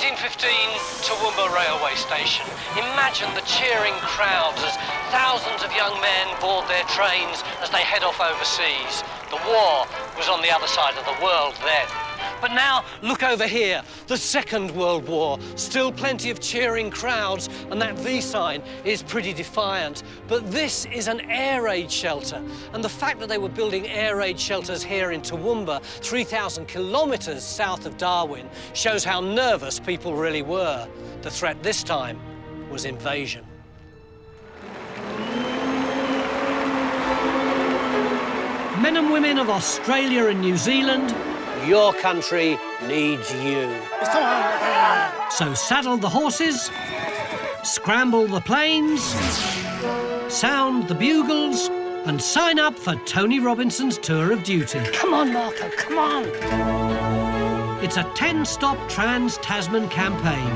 1915 Toowoomba railway station. Imagine the cheering crowds as thousands of young men board their trains as they head off overseas. The war was on the other side of the world then. But now, look over here, the Second World War. Still plenty of cheering crowds, and that V sign is pretty defiant. But this is an air raid shelter, and the fact that they were building air raid shelters here in Toowoomba, 3,000 kilometres south of Darwin, shows how nervous people really were. The threat this time was invasion. Men and women of Australia and New Zealand, your country needs you. So saddle the horses, scramble the planes, sound the bugles, and sign up for Tony Robinson's tour of duty. Come on, Marco, come on. It's a 10-stop trans-Tasman campaign,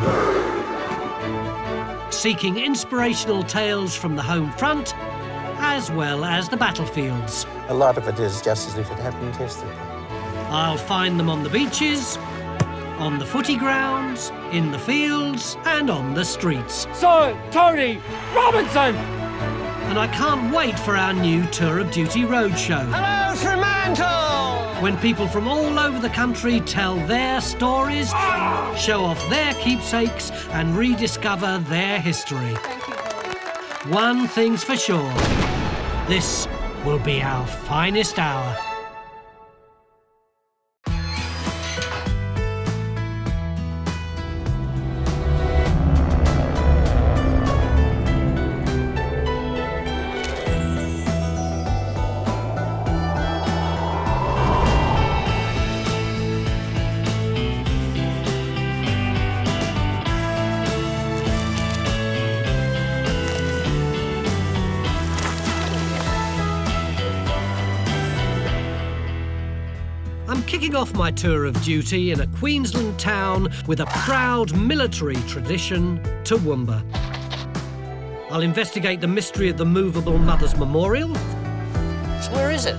seeking inspirational tales from the home front, as well as the battlefields. A lot of it is just as if it had been tested. I'll find them on the beaches, on the footy grounds, in the fields, and on the streets. So, Tony Robinson! And I can't wait for our new Tour of Duty roadshow. Hello, Fremantle! When people from all over the country tell their stories, show off their keepsakes, and rediscover their history. Thank you, Polly. One thing's for sure, this will be our finest hour. I'm kicking off my tour of duty in a Queensland town with a proud military tradition, Toowoomba. I'll investigate the mystery of the movable Mother's Memorial. So where is it?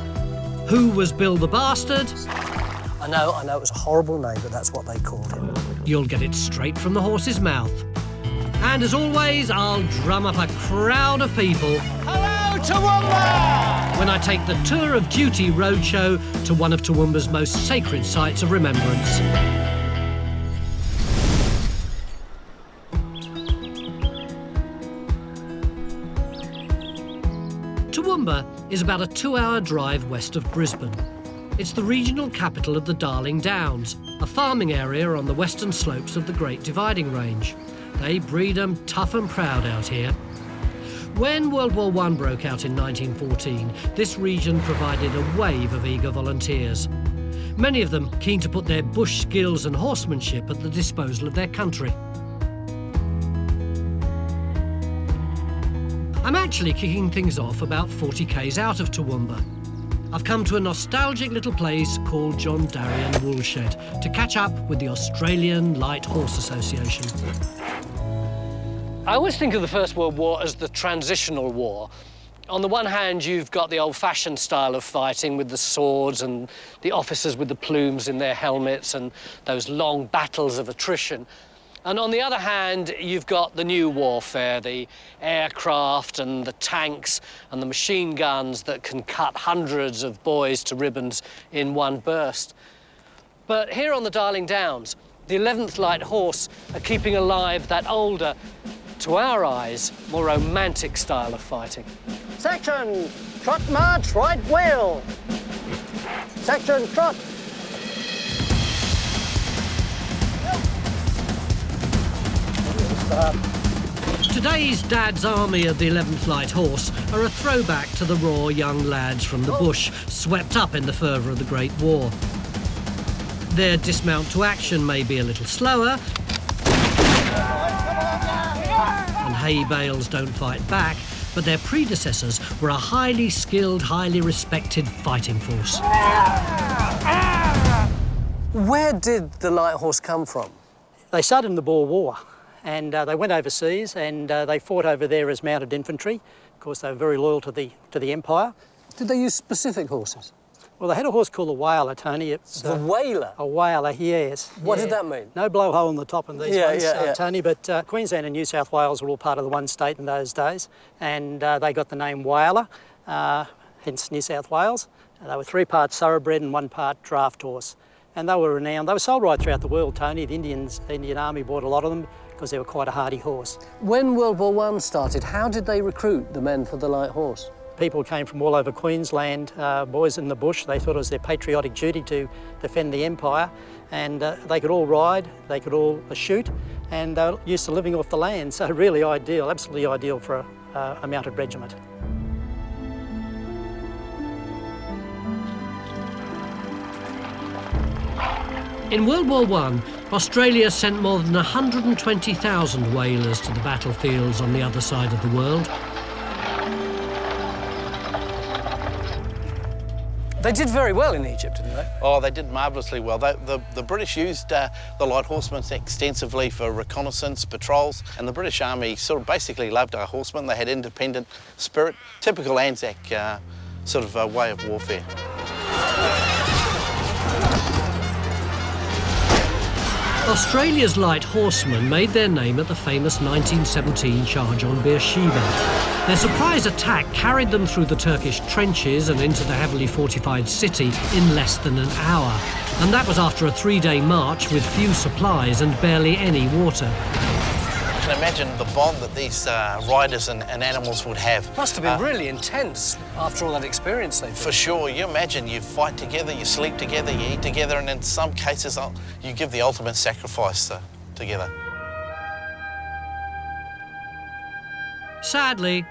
Who was Bill the Bastard? I know it was a horrible name, but that's what they called him. You'll get it straight from the horse's mouth. And as always, I'll drum up a crowd of people. Hello, Toowoomba! When I take the Tour of Duty roadshow to one of Toowoomba's most sacred sites of remembrance. Toowoomba is about a 2-hour drive west of Brisbane. It's the regional capital of the Darling Downs, a farming area on the western slopes of the Great Dividing Range. They breed 'em tough and proud out here. When World War I broke out in 1914, this region provided a wave of eager volunteers. Many of them keen to put their bush skills and horsemanship at the disposal of their country. I'm actually kicking things off about 40 k's out of Toowoomba. I've come to a nostalgic little place called John Darien Woolshed to catch up with the Australian Light Horse Association. I always think of the First World War as the transitional war. On the one hand, you've got the old-fashioned style of fighting with the swords and the officers with the plumes in their helmets and those long battles of attrition. And on the other hand, you've got the new warfare, the aircraft and the tanks and the machine guns that can cut hundreds of boys to ribbons in one burst. But here on the Darling Downs, the 11th Light Horse are keeping alive that older, to our eyes, more romantic style of fighting. Section, trot march, right wheel. Section, trot. Today's Dad's Army of the 11th Light Horse are a throwback to the raw young lads from the bush, swept up in the fervour of the Great War. Their dismount to action may be a little slower, and hay bales don't fight back, but their predecessors were a highly skilled, highly respected fighting force. Where did the Light Horse come from? They started in the Boer War and they went overseas and they fought over there as mounted infantry. Of course, they were very loyal to the Empire. Did they use specific horses? Well, they had a horse called a whaler, Tony. It's The whaler? a whaler, yes. What did that mean? No blowhole on the top in these Yeah, ones, yeah. Tony, but Queensland and New South Wales were all part of the one state in those days, and they got the name whaler, hence New South Wales. They were 3 parts thoroughbred and 1 part draft horse. And they were renowned. They were sold right throughout the world, Tony. The Indian Army bought a lot of them because they were quite a hardy horse. When World War I started, how did they recruit the men for the light horse? People came from all over Queensland, boys in the bush. They thought it was their patriotic duty to defend the empire, and they could all ride, they could all shoot, and they were used to living off the land, so really ideal, absolutely ideal for a mounted regiment. In World War I, Australia sent more than 120,000 whalers to the battlefields on the other side of the world. They did very well in Egypt, didn't they? Oh, they did marvellously well. The British used the light horsemen extensively for reconnaissance, patrols, and the British Army sort of basically loved our horsemen. They had independent spirit, typical Anzac sort of way of warfare. Australia's light horsemen made their name at the famous 1917 charge on Beersheba. Their surprise attack carried them through the Turkish trenches and into the heavily fortified city in less than an hour. And that was after a 3-day march with few supplies and barely any water. You can imagine the bond that these riders and animals would have. Must have been really intense after all that experience they've For sure. You imagine you fight together, you sleep together, you eat together, and in some cases you give the ultimate sacrifice together. Sadly,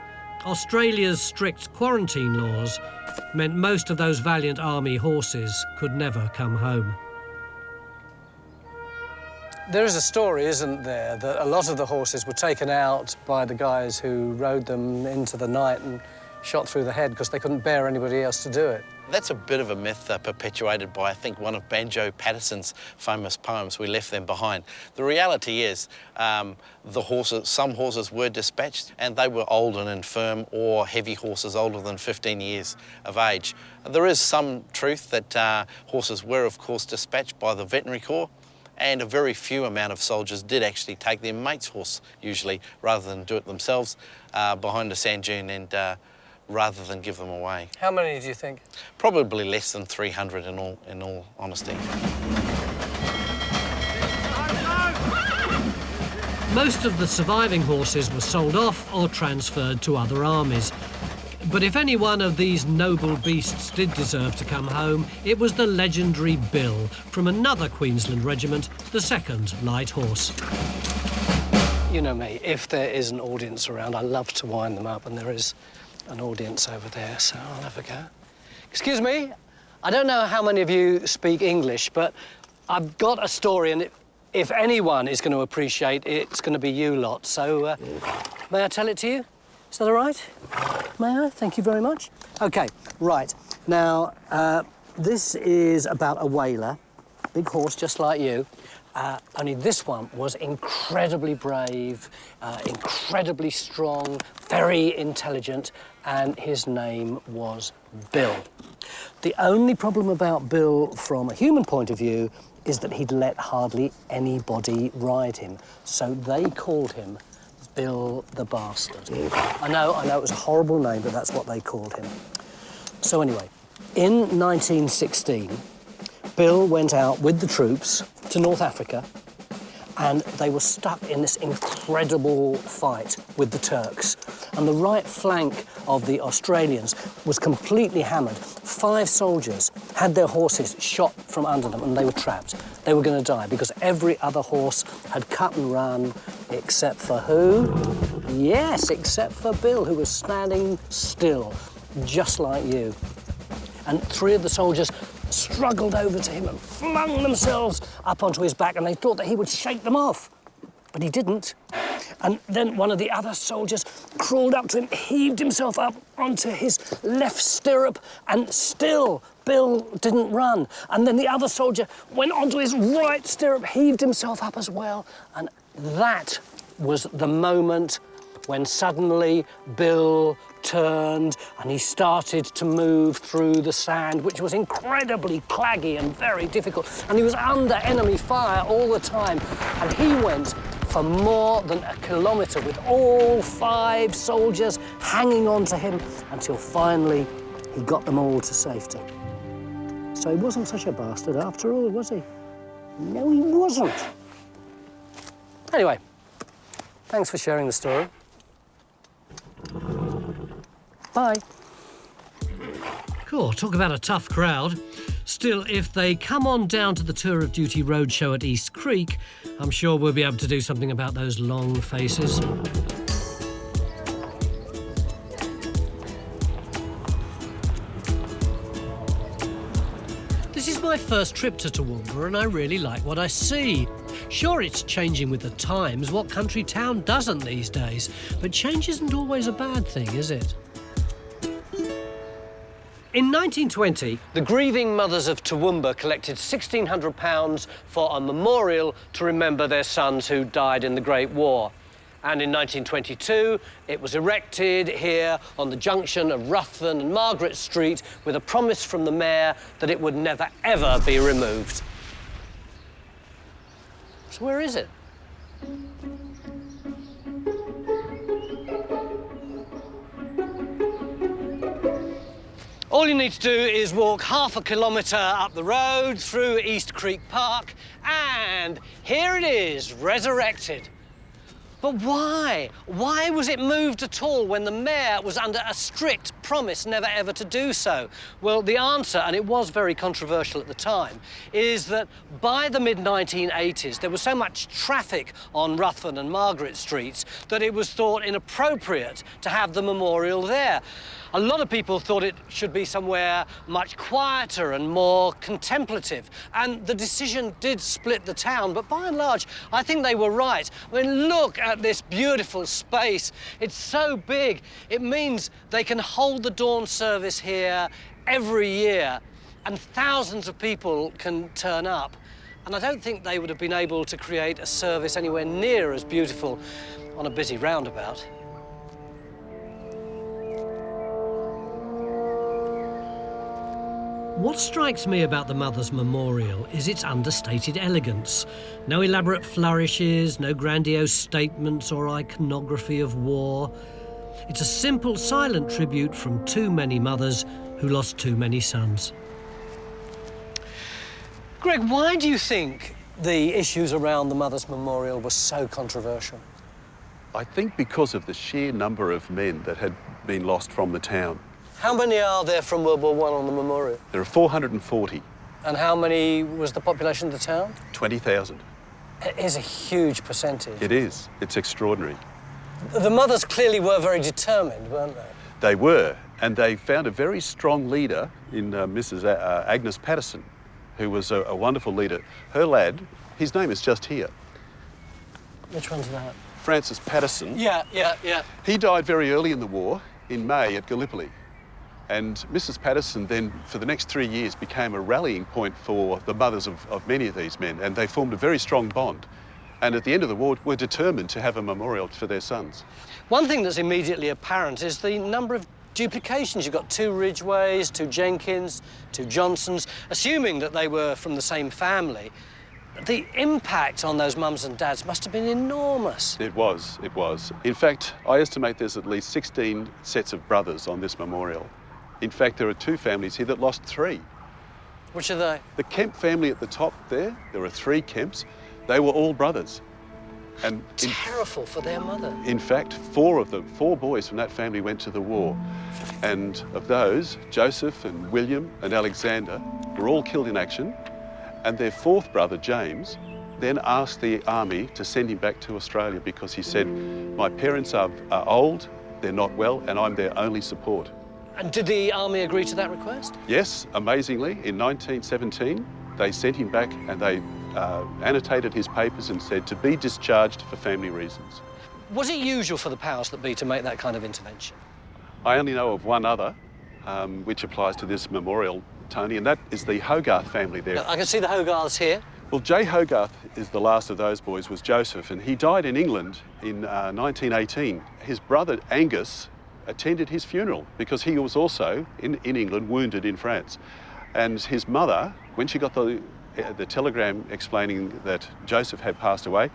Australia's strict quarantine laws meant most of those valiant army horses could never come home. There is a story, isn't there, that a lot of the horses were taken out by the guys who rode them into the night and shot through the head because they couldn't bear anybody else to do it. That's a bit of a myth perpetuated by, I think, one of Banjo Patterson's famous poems, We Left Them Behind. The reality is some horses were dispatched and they were old and infirm, or heavy horses older than 15 years of age. There is some truth that horses were, of course, dispatched by the Veterinary Corps, and a very few amount of soldiers did actually take their mate's horse, usually, rather than do it themselves behind a sand dune and rather than give them away. How many do you think? Probably less than 300 in all honesty. Most of the surviving horses were sold off or transferred to other armies. But if any one of these noble beasts did deserve to come home, it was the legendary Bill from another Queensland regiment, the 2nd Light Horse. You know me, if there is an audience around, I love to wind them up, and there is an audience over there, so I'll have a go. Excuse me, I don't know how many of you speak English, but I've got a story, and if anyone is going to appreciate it, it's going to be you lot. So may I tell it to you? Is that all right? May I? Thank you very much. OK, right. Now, this is about a whaler, big horse just like you. Only this one was incredibly brave, incredibly strong, very intelligent, and his name was Bill. The only problem about Bill from a human point of view is that he'd let hardly anybody ride him, so they called him Bill the Bastard. I know it was a horrible name, but that's what they called him. So anyway, in 1916, Bill went out with the troops to North Africa, and they were stuck in this incredible fight with the Turks. And the right flank of the Australians was completely hammered. 5 soldiers had their horses shot from under them, and they were trapped. They were going to die because every other horse had cut and run, except for who? Yes, except for Bill, who was standing still, just like you. And 3 of the soldiers struggled over to him and flung themselves up onto his back, and they thought that he would shake them off. But he didn't. And then one of the other soldiers crawled up to him, heaved himself up onto his left stirrup, and still Bill didn't run. And then the other soldier went onto his right stirrup, heaved himself up as well. And that was the moment when suddenly Bill turned and he started to move through the sand, which was incredibly claggy and very difficult. And he was under enemy fire all the time. And he went for more than a kilometre with all 5 soldiers hanging on to him until finally he got them all to safety. So he wasn't such a bastard after all, was he? No, he wasn't. Anyway, thanks for sharing the story. Bye. Cool, talk about a tough crowd. Still, if they come on down to the Tour of Duty Roadshow at East Creek, I'm sure we'll be able to do something about those long faces. This is my first trip to Toowoomba and I really like what I see. Sure, it's changing with the times. What country town doesn't these days? But change isn't always a bad thing, is it? In 1920, the grieving mothers of Toowoomba collected £1,600 for a memorial to remember their sons who died in the Great War. And in 1922, it was erected here on the junction of Ruthven and Margaret Street with a promise from the mayor that it would never, ever be removed. So where is it? All you need to do is walk half a kilometre up the road through East Creek Park, and here it is, resurrected. But why? Why was it moved at all when the mayor was under a strict promise never ever to do so? Well, the answer, and it was very controversial at the time, is that by the mid-1980s there was so much traffic on Ruthven and Margaret Streets that it was thought inappropriate to have the memorial there. A lot of people thought it should be somewhere much quieter and more contemplative. And the decision did split the town, but by and large, I think they were right. I mean, look at this beautiful space. It's so big. It means they can hold the dawn service here every year, and thousands of people can turn up. And I don't think they would have been able to create a service anywhere near as beautiful on a busy roundabout. What strikes me about the Mother's Memorial is its understated elegance. No elaborate flourishes, no grandiose statements or iconography of war. It's a simple, silent tribute from too many mothers who lost too many sons. Greg, why do you think the issues around the Mother's Memorial were so controversial? I think because of the sheer number of men that had been lost from the town. How many are there from World War I on the memorial? There are 440. And how many was the population of the town? 20,000. It is a huge percentage. It is. It's extraordinary. The mothers clearly were very determined, weren't they? They were, and they found a very strong leader in Mrs. Agnes Patterson, who was a wonderful leader. Her lad, his name is just here. Which one's that? Francis Patterson. Yeah. He died very early in the war, in May at Gallipoli. And Mrs. Patterson then, for the next 3 years, became a rallying point for the mothers of many of these men, and they formed a very strong bond. And at the end of the war, were determined to have a memorial for their sons. One thing that's immediately apparent is the number of duplications. You've got 2 Ridgeways, 2 Jenkins, 2 Johnsons, assuming that they were from the same family. The impact on those mums and dads must have been enormous. It was. In fact, I estimate there's at least 16 sets of brothers on this memorial. In fact, there are 2 families here that lost 3. Which are they? The Kemp family at the top there are 3 Kemps. They were all brothers. And terrible for their mother. In fact, 4 of them, 4 boys from that family went to the war. And of those, Joseph and William and Alexander were all killed in action. And their 4th brother, James, then asked the army to send him back to Australia because he said, my parents are old, they're not well, and I'm their only support. And did the army agree to that request? Yes, amazingly, in 1917, they sent him back and they annotated his papers and said to be discharged for family reasons. Was it usual for the powers that be to make that kind of intervention? I only know of one other, which applies to this memorial, Tony, and that is the Hogarth family there. Now, I can see the Hogarths here. Well, J. Hogarth is the last of those boys, was Joseph, and he died in England in 1918. His brother, Angus, attended his funeral because he was also, in England, wounded in France. And his mother, when she got the telegram explaining that Joseph had passed away,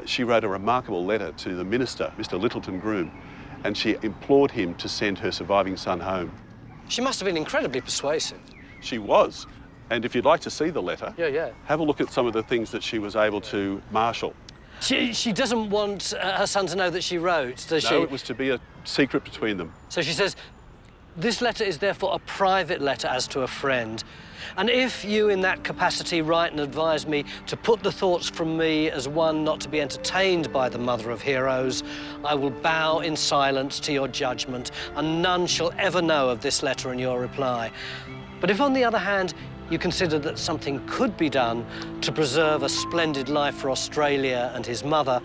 she wrote a remarkable letter to the minister, Mr. Littleton Groom, and she implored him to send her surviving son home. She must have been incredibly persuasive. She was. And if you'd like to see the letter, Yeah. have a look at some of the things that she was able to marshal. She doesn't want her son to know that she wrote, does she? No, it was to be a secret between them. So she says, this letter is therefore a private letter as to a friend. And if you in that capacity write and advise me to put the thoughts from me as one not to be entertained by the mother of heroes, I will bow in silence to your judgment, and none shall ever know of this letter and your reply. But if, on the other hand, you consider that something could be done to preserve a splendid life for Australia and his mother,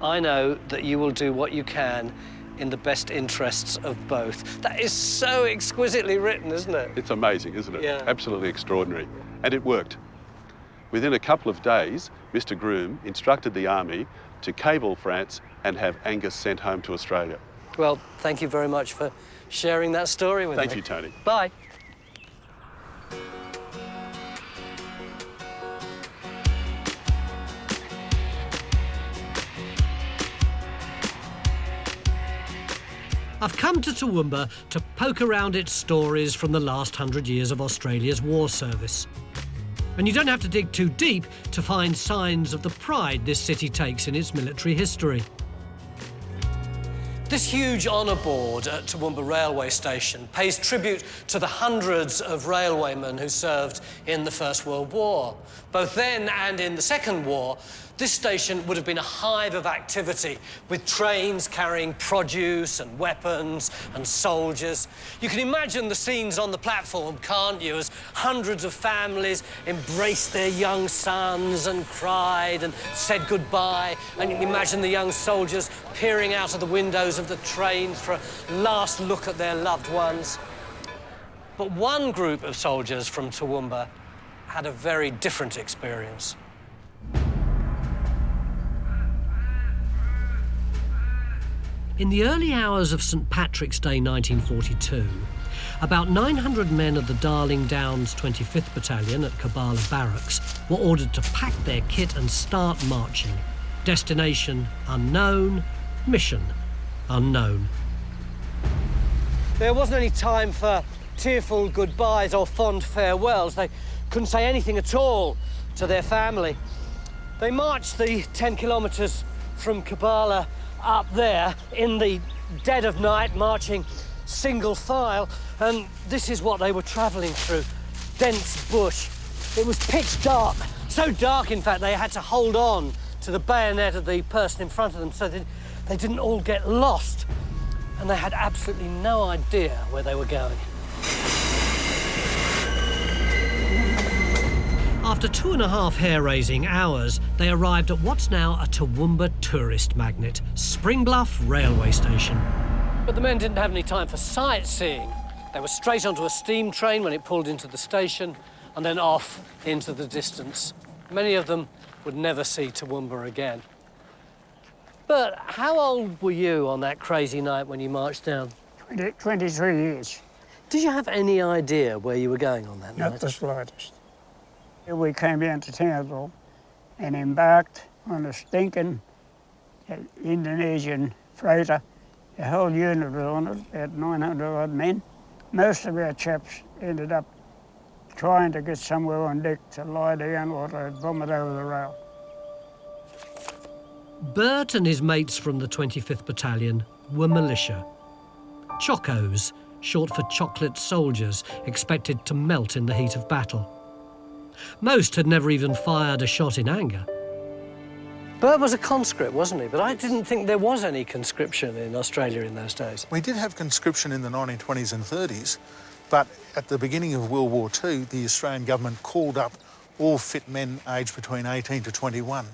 I know that you will do what you can in the best interests of both. That is so exquisitely written, isn't it? It's amazing, isn't it? Yeah. Absolutely extraordinary. And it worked. Within a couple of days, Mr. Groom instructed the army to cable France and have Angus sent home to Australia. Well, thank you very much for sharing that story with me. Thank you, Tony. Bye. I've come to Toowoomba to poke around its stories from the last 100 years of Australia's war service. And you don't have to dig too deep to find signs of the pride this city takes in its military history. This huge honour board at Toowoomba railway station pays tribute to the hundreds of railwaymen who served in the First World War. Both then and in the Second War, this station would have been a hive of activity, with trains carrying produce and weapons and soldiers. You can imagine the scenes on the platform, can't you, as hundreds of families embraced their young sons and cried and said goodbye, and you can imagine the young soldiers peering out of the windows of the trains for a last look at their loved ones. But one group of soldiers from Toowoomba had a very different experience. In the early hours of St Patrick's Day 1942, about 900 men of the Darling Downs 25th Battalion at Kabbalah Barracks were ordered to pack their kit and start marching. Destination unknown, mission unknown. There wasn't any time for tearful goodbyes or fond farewells. They couldn't say anything at all to their family. They marched the 10 kilometres from Kabbalah up there in the dead of night, marching single file, and this is what they were travelling through. Dense bush. It was pitch dark. So dark, in fact, they had to hold on to the bayonet of the person in front of them so that they didn't all get lost. And they had absolutely no idea where they were going. After 2.5 hair-raising hours, they arrived at what's now a Toowoomba tourist magnet, Springbluff Railway Station. But the men didn't have any time for sightseeing. They were straight onto a steam train when it pulled into the station, and then off into the distance. Many of them would never see Toowoomba again. But how old were you on that crazy night when you marched down? 23 years. Did you have any idea where you were going on that night? Not the slightest. We came down to Townsville and embarked on a stinking Indonesian freighter. The whole unit was on it, about 900 odd men. Most of our chaps ended up trying to get somewhere on deck to lie down or to vomit over the rail. Bert and his mates from the 25th Battalion were militia. Chocos, short for chocolate soldiers, expected to melt in the heat of battle. Most had never even fired a shot in anger. Bert was a conscript, wasn't he? But I didn't think there was any conscription in Australia in those days. We did have conscription in the 1920s and 30s, but at the beginning of World War II, the Australian government called up all fit men aged between 18 to 21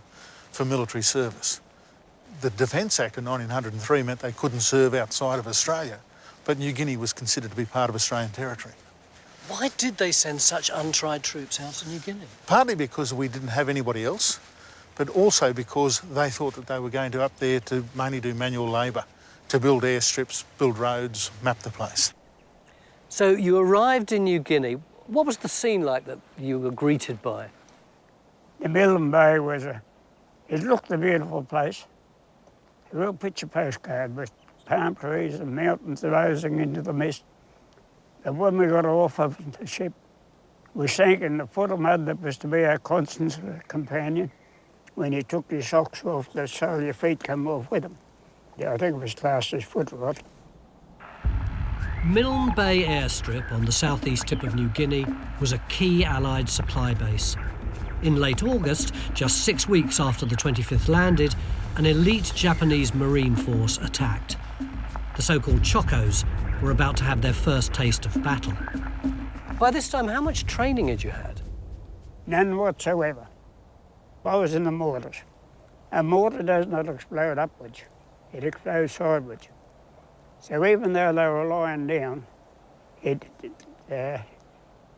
for military service. The Defence Act of 1903 meant they couldn't serve outside of Australia, but New Guinea was considered to be part of Australian territory. Why did they send such untried troops out to New Guinea? Partly because we didn't have anybody else, but also because they thought that they were going to up there to mainly do manual labour, to build airstrips, build roads, map the place. So you arrived in New Guinea. What was the scene like that you were greeted by? The Milne Bay it looked a beautiful place. A real picture postcard with palm trees and mountains rising into the mist. And when we got off of the ship, we sank in the foot of mud that was to be our constant companion. When you took your socks off, so your feet come off with them. Yeah, I think it was classed as foot rot. Milne Bay airstrip on the southeast tip of New Guinea was a key Allied supply base. In late August, just 6 weeks after the 25th landed, an elite Japanese Marine force attacked. The so-called Chocos were about to have their first taste of battle. By this time, how much training had you had? None whatsoever. I was in the mortars. A mortar does not explode upwards, it explodes sideways. So even though they were lying down, it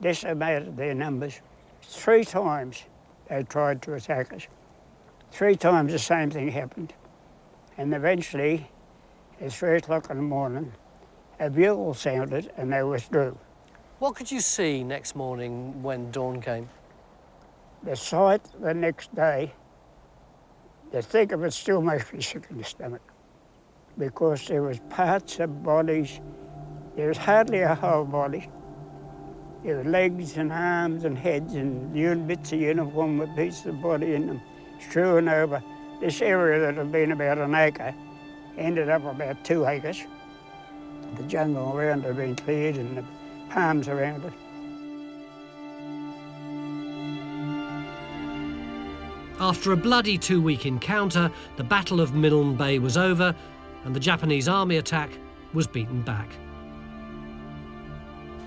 decimated their numbers. 3 times they tried to attack us. 3 times the same thing happened. And eventually, at 3 o'clock in the morning, a bugle sounded and they withdrew. What could you see next morning when dawn came? The sight the next day, to think of it still makes me sick in the stomach, because there was parts of bodies, there was hardly a whole body. There were legs and arms and heads and bits of uniform with pieces of body in them, strewn over. This area that had been about an acre ended up about 2 acres. The jungle around had been cleared and the palms around it. After a bloody 2-week encounter, the Battle of Milne Bay was over and the Japanese army attack was beaten back.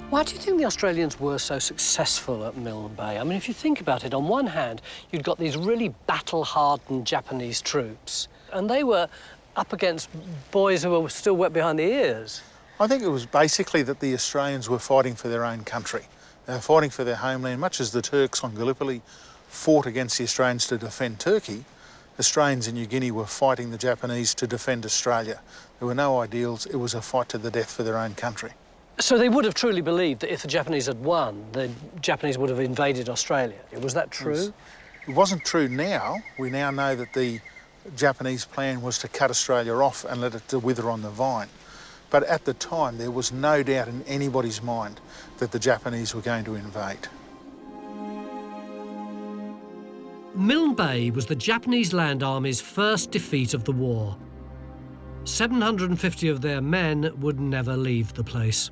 Why do you think the Australians were so successful at Milne Bay? I mean, if you think about it, on one hand, you'd got these really battle-hardened Japanese troops, and they were up against boys who were still wet behind the ears. I think it was basically that the Australians were fighting for their own country. They were fighting for their homeland, much as the Turks on Gallipoli fought against the Australians to defend Turkey. Australians in New Guinea were fighting the Japanese to defend Australia. There were no ideals, it was a fight to the death for their own country. So they would have truly believed that if the Japanese had won, the Japanese would have invaded Australia. Was that true? It wasn't true now. We now know that the Japanese plan was to cut Australia off and let it wither on the vine. But at the time, there was no doubt in anybody's mind that the Japanese were going to invade. Milne Bay was the Japanese Land Army's first defeat of the war. 750 of their men would never leave the place.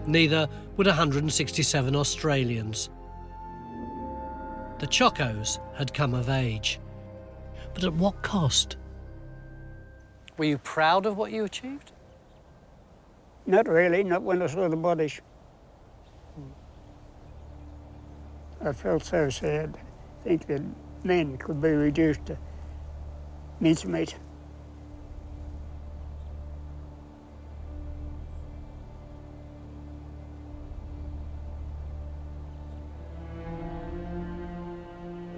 Neither would 167 Australians. The Chocos had come of age. But at what cost? Were you proud of what you achieved? Not really, not when I saw the bodies. I felt so sad. I think that men could be reduced to mincemeat.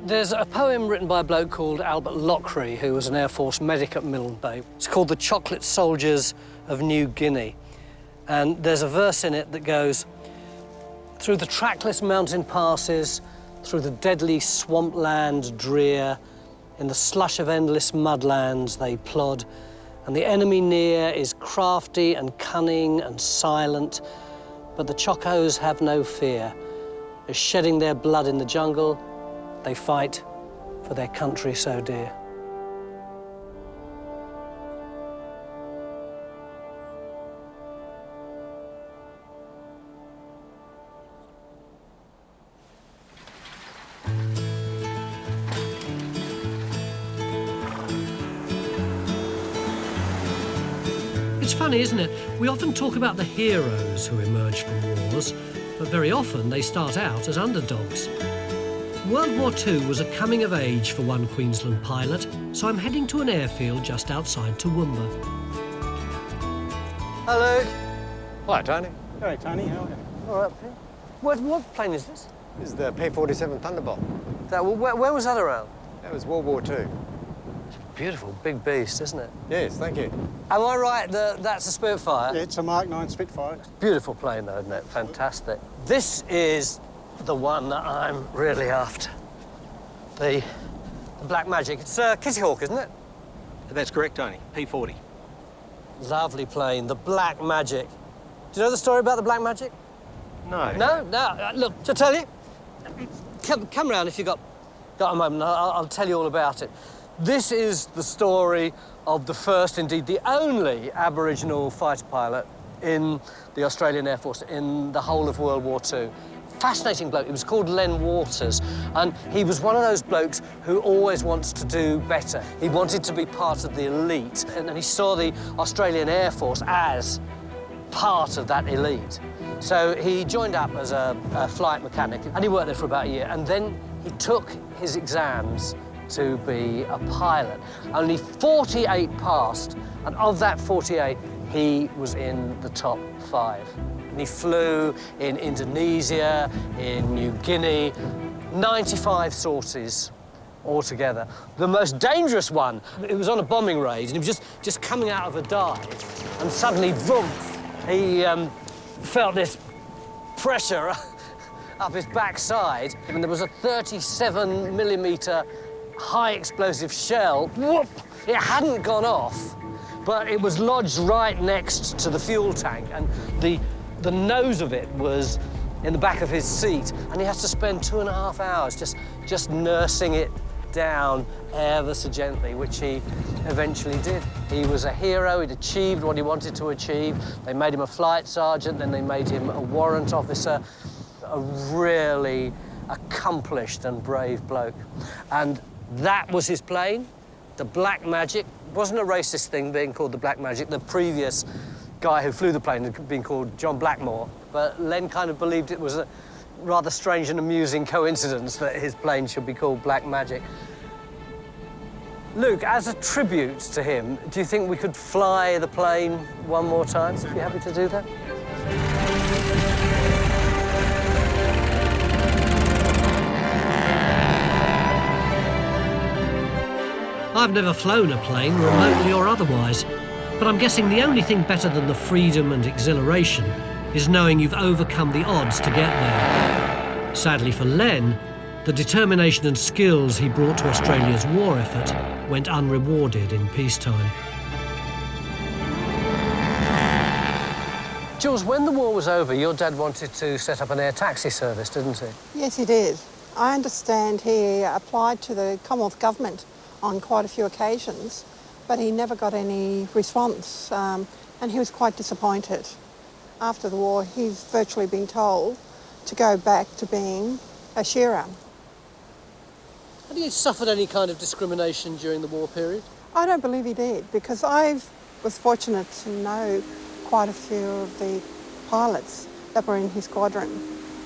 There's a poem written by a bloke called Albert Lockery, who was an Air Force medic at Milne Bay. It's called The Chocolate Soldiers of New Guinea. And there's a verse in it that goes, "Through the trackless mountain passes, through the deadly swampland drear, in the slush of endless mudlands they plod, and the enemy near is crafty and cunning and silent, but the Chocos have no fear, as shedding their blood in the jungle, they fight for their country so dear." It's funny, isn't it? We often talk about the heroes who emerge from wars, but very often they start out as underdogs. World War II was a coming of age for one Queensland pilot, so I'm heading to an airfield just outside Toowoomba. Hello. Hi, Tony. Hey, Tony, how are you? All right. What plane is this? This is the P-47 Thunderbolt. Where was that around? That was World War II. beautiful, big beast, isn't it? Yes, thank you. Am I right that that's a Spitfire? It's a Mark 9 Spitfire. Beautiful plane, though, isn't it? Fantastic. This is the one that I'm really after. The Black Magic. It's a Kitty Hawk, isn't it? That's correct, Tony. P40. Lovely plane, the Black Magic. Do you know the story about the Black Magic? No. No? No. Look, to tell you, come round if you've got a moment. I'll tell you all about it. This is the story of the first, indeed the only, Aboriginal fighter pilot in the Australian Air Force in the whole of World War II. Fascinating bloke. He was called Len Waters, and he was one of those blokes who always wants to do better. He wanted to be part of the elite, and he saw the Australian Air Force as part of that elite. So he joined up as a flight mechanic, and he worked there for about a year, and then he took his exams to be a pilot. Only 48 passed, and of that 48, he was in the top 5. And he flew in Indonesia, in New Guinea, 95 sorties altogether. The most dangerous one, it was on a bombing raid, and he was just coming out of a dive, and suddenly, boom, he felt this pressure up his backside, and there was a 37mm high explosive shell. Whoop! It hadn't gone off, but it was lodged right next to the fuel tank, and the nose of it was in the back of his seat, and he has to spend 2.5 hours just nursing it down ever so gently, which he eventually did. He was a hero. He'd achieved what he wanted to achieve. They made him a flight sergeant, then they made him a warrant officer. A really accomplished and brave bloke. And that was his plane, the Black Magic. It wasn't a racist thing being called the Black Magic. The previous guy who flew the plane had been called John Blackmore, but Len kind of believed it was a rather strange and amusing coincidence that his plane should be called Black Magic. Luke, as a tribute to him, do you think we could fly the plane one more time? Are you happy to do that? I've never flown a plane, remotely or otherwise, but I'm guessing the only thing better than the freedom and exhilaration is knowing you've overcome the odds to get there. Sadly for Len, the determination and skills he brought to Australia's war effort went unrewarded in peacetime. Jules, when the war was over, your dad wanted to set up an air taxi service, didn't he? Yes, he did. I understand he applied to the Commonwealth Government on quite a few occasions, but he never got any response, and he was quite disappointed. After the war, he's virtually been told to go back to being a shearer. Had he suffered any kind of discrimination during the war period? I don't believe he did, because I was fortunate to know quite a few of the pilots that were in his squadron,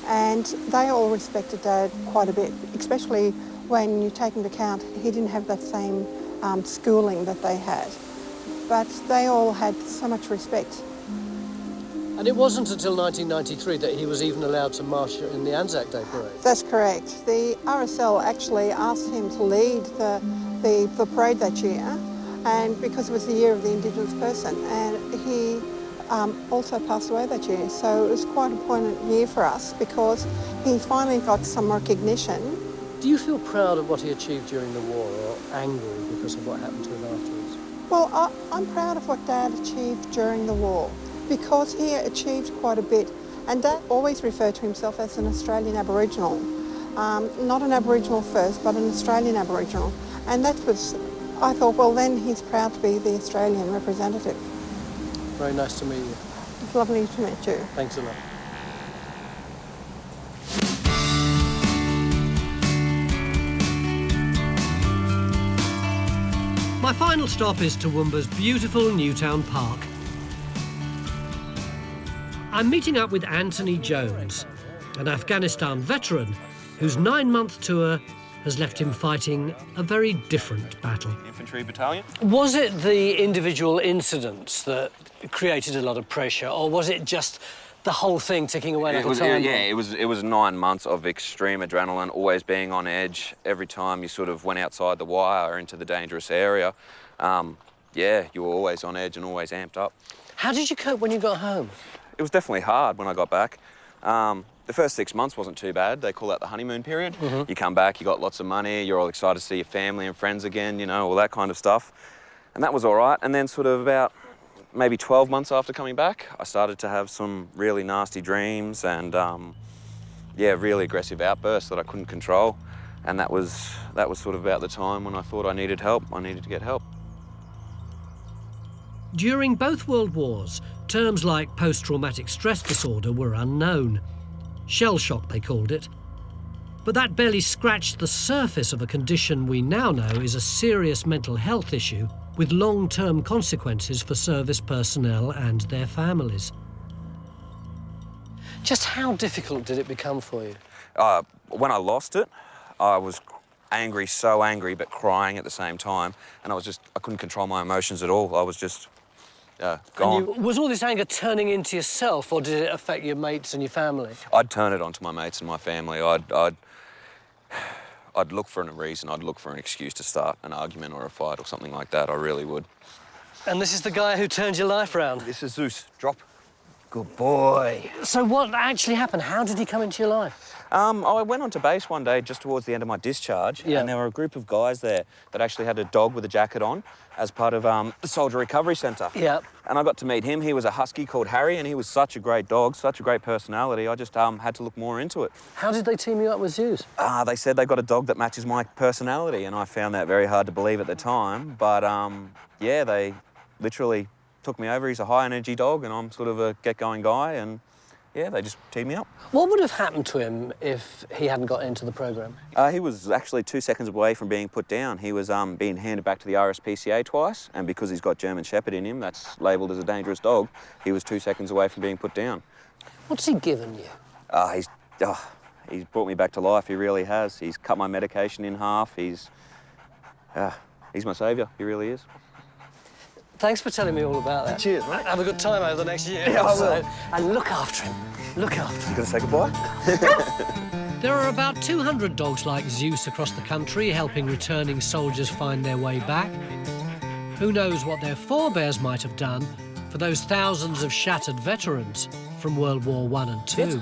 and they all respected Dad quite a bit, especially when you take into account he didn't have that same schooling that they had. But they all had so much respect. And it wasn't until 1993 that he was even allowed to march in the Anzac Day parade. That's correct. The RSL actually asked him to lead the parade that year, and because it was the year of the Indigenous person, and he also passed away that year. So it was quite a poignant year for us because he finally got some recognition. Do you feel proud of what he achieved during the war, or angry because of what happened to him afterwards? Well, I'm proud of what Dad achieved during the war because he achieved quite a bit. And Dad always referred to himself as an Australian Aboriginal. Not an Aboriginal first, but an Australian Aboriginal. And that was, I thought, well, then he's proud to be the Australian representative. Very nice to meet you. It's lovely to meet you. Thanks a lot. My final stop is Toowoomba's beautiful Newtown Park. I'm meeting up with Anthony Jones, an Afghanistan veteran whose 9-month tour has left him fighting a very different battle. Infantry battalion. Was it the individual incidents that created a lot of pressure, or was it just the whole thing ticking away like a time bomb. It was 9 months of extreme adrenaline, always being on edge. Every time you sort of went outside the wire or into the dangerous area, you were always on edge and always amped up. How did you cope when you got home? It was definitely hard when I got back. The first 6 months wasn't too bad. They call that the honeymoon period. Mm-hmm. You come back, you got lots of money, you're all excited to see your family and friends again, you know, all that kind of stuff. And that was all right. And then sort of about maybe 12 months after coming back, I started to have some really nasty dreams and, really aggressive outbursts that I couldn't control. And that was sort of about the time when I thought I needed help. I needed to get help. During both World Wars, terms like post-traumatic stress disorder were unknown. Shell shock, they called it. But that barely scratched the surface of a condition we now know is a serious mental health issue with long-term consequences for service personnel and their families. Just how difficult did it become for you? When I lost it, I was angry, so angry, but crying at the same time. And I couldn't control my emotions at all. I was just gone. Was all this anger turning into yourself, or did it affect your mates and your family? I'd turn it onto my mates and my family. I'd look for a reason, I'd look for an excuse to start an argument or a fight or something like that, I really would. And this is the guy who turned your life around? This is Zeus. Drop. Good boy. So what actually happened? How did he come into your life? I went onto base one day just towards the end of my discharge, and there were a group of guys there that actually had a dog with a jacket on as part of the Soldier Recovery Centre. Yeah. And I got to meet him. He was a husky called Harry, and he was such a great dog, such a great personality. I just had to look more into it. How did they team you up with Zeus? They said they got a dog that matches my personality, and I found that very hard to believe at the time. But, they literally took me over. He's a high-energy dog, and I'm sort of a get-going guy, and they just teamed me up. What would have happened to him if he hadn't got into the programme? He was actually 2 seconds away from being put down. He was being handed back to the RSPCA twice, and because he's got German Shepherd in him, that's labelled as a dangerous dog, he was 2 seconds away from being put down. What's he given you? He's brought me back to life, he really has. He's cut my medication in half, he's my saviour, he really is. Thanks for telling me all about that. Cheers, mate. Have a good time over the next year. Yeah, I will. And look after him. Look after him. You gonna say goodbye? There are about 200 dogs like Zeus across the country helping returning soldiers find their way back. Who knows what their forebears might have done for those thousands of shattered veterans from World War I and II.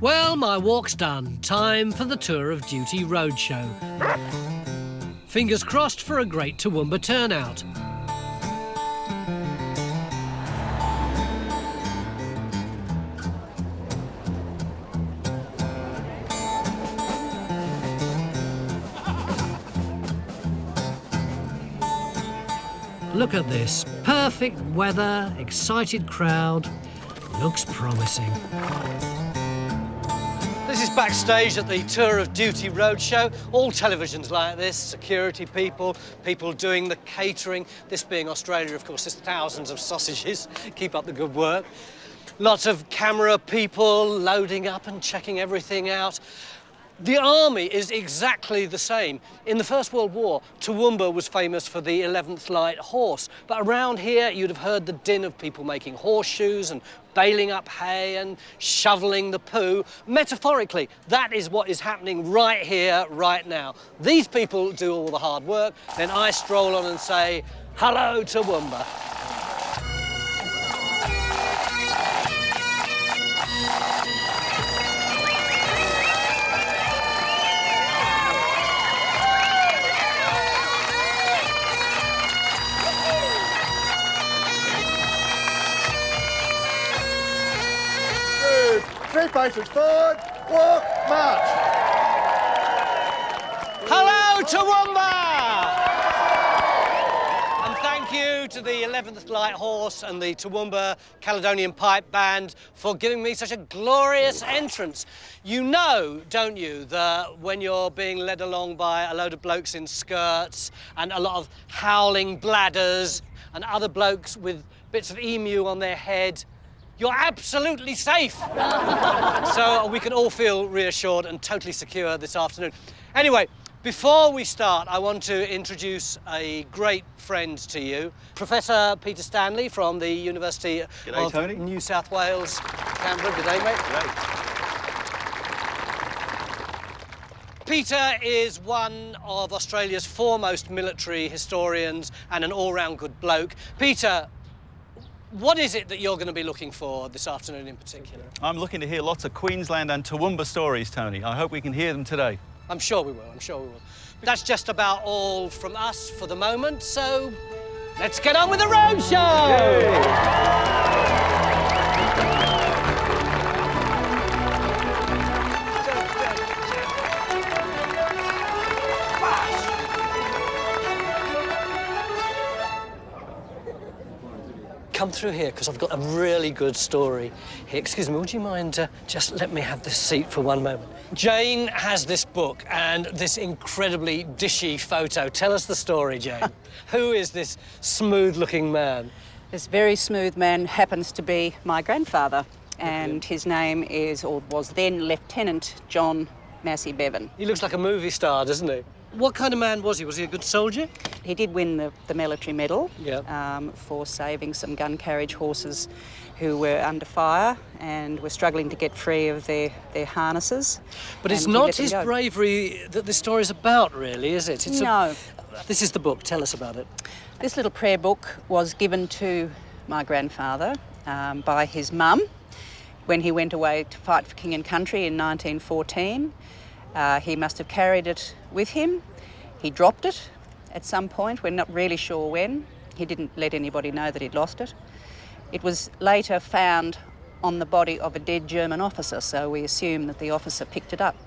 Well, my walk's done. Time for the Tour of Duty Roadshow. Fingers crossed for a great Toowoomba turnout. Look at this. Perfect weather, excited crowd. Looks promising. This is backstage at the Tour of Duty Roadshow. All televisions like this, security people, people doing the catering. This being Australia, of course, there's thousands of sausages. Keep up the good work. Lots of camera people loading up and checking everything out. The army is exactly the same. In the First World War, Toowoomba was famous for the 11th Light Horse. But around here, you'd have heard the din of people making horseshoes and baling up hay and shoveling the poo. Metaphorically, that is what is happening right here, right now. These people do all the hard work, then I stroll on and say, hello, Toowoomba. Three paces forward, walk, march. Hello, Toowoomba! And thank you to the 11th Light Horse and the Toowoomba Caledonian Pipe Band for giving me such a glorious entrance. You know, don't you, that when you're being led along by a load of blokes in skirts and a lot of howling bladders and other blokes with bits of emu on their head, you're absolutely safe. So we can all feel reassured and totally secure this afternoon. Anyway, Before we start, I want to introduce a great friend to you, Professor Peter Stanley from the University of Tony. New South Wales, Canberra. Good day, mate. G'day. Peter is one of Australia's foremost military historians and an all-round good bloke. Peter, what is it that you're going to be looking for this afternoon in particular? I'm looking to hear lots of Queensland and Toowoomba stories, Tony. I hope we can hear them today. I'm sure we will, I'm sure we will. That's just about all from us for the moment, so let's get on with the roadshow! Come through here, because I've got a really good story here. Excuse me, would you mind just let me have this seat for one moment? Jane has this book and this incredibly dishy photo. Tell us the story, Jane. Who is this smooth-looking man? This very smooth man happens to be my grandfather, and his name is, or was then, Lieutenant John Massey Bevan. He looks like a movie star, doesn't he? What kind of man was he? Was he a good soldier? He did win the military medal Yeah. for saving some gun carriage horses who were under fire and were struggling to get free of their harnesses. But it's And he not let them his go. bravery that this story's about, really, is it? No. This is the book. Tell us about it. This little prayer book was given to my grandfather by his mum when he went away to fight for King and Country in 1914. He must have carried it with him. He dropped it at some point, we're not really sure when. He didn't let anybody know that he'd lost it. It was later found on the body of a dead German officer, so we assume that the officer picked it up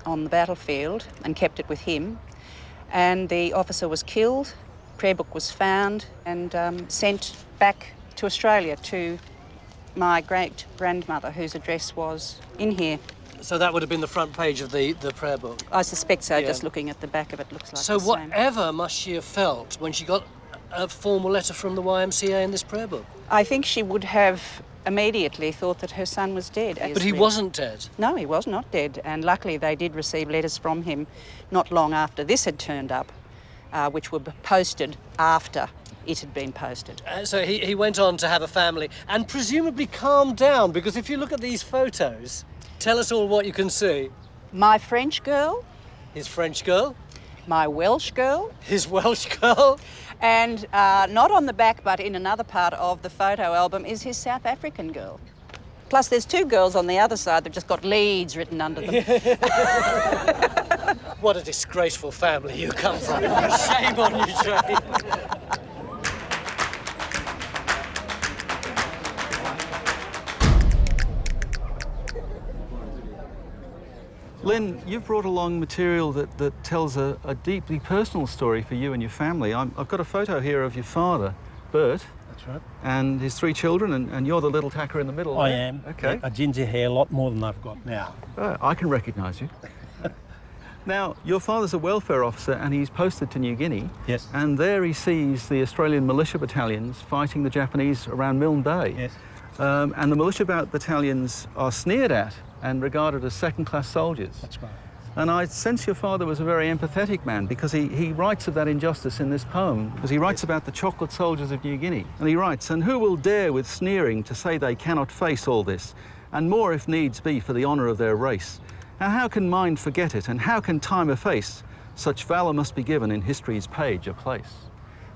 on the battlefield and kept it with him. And the officer was killed, prayer book was found and sent back to Australia to my great-grandmother, whose address was in here. So that would have been the front page of the prayer book? I suspect so, Yeah. just looking at the back of it looks like So the same. whatever must she have felt when she got a formal letter from the YMCA in this prayer book? I think she would have immediately thought that her son was dead. But he wasn't dead? No, he was not dead, and luckily they did receive letters from him not long after this had turned up, which were posted after it had been posted. So he went on to have a family and presumably calmed down, because if you look at these photos, tell us all what you can see. My French girl. His French girl. My Welsh girl. His Welsh girl. And not on the back, but in another part of the photo album, is his South African girl. Plus, there's two girls on the other side that've just got Leeds written under them. What a disgraceful family you come from. Shame on you, Jane. Lynn, you've brought along material that tells a deeply personal story for you and your family. I've got a photo here of your father, Bert. That's right. And his three children, and you're the little tacker in the middle. I there. am. Okay. A ginger hair, a lot more than I've got now. I can recognise you. Now, your father's a welfare officer and he's posted to New Guinea. Yes. And there he sees the Australian militia battalions fighting the Japanese around Milne Bay. Yes. And the militia battalions are sneered at and regarded as second-class soldiers. That's right. And I sense your father was a very empathetic man, because he writes of that injustice in this poem, because he writes about the chocolate soldiers of New Guinea. And he writes, "And who will dare with sneering to say they cannot face all this, and more if needs be for the honour of their race? And how can mind forget it, and how can time efface? Such valour must be given in history's page a place."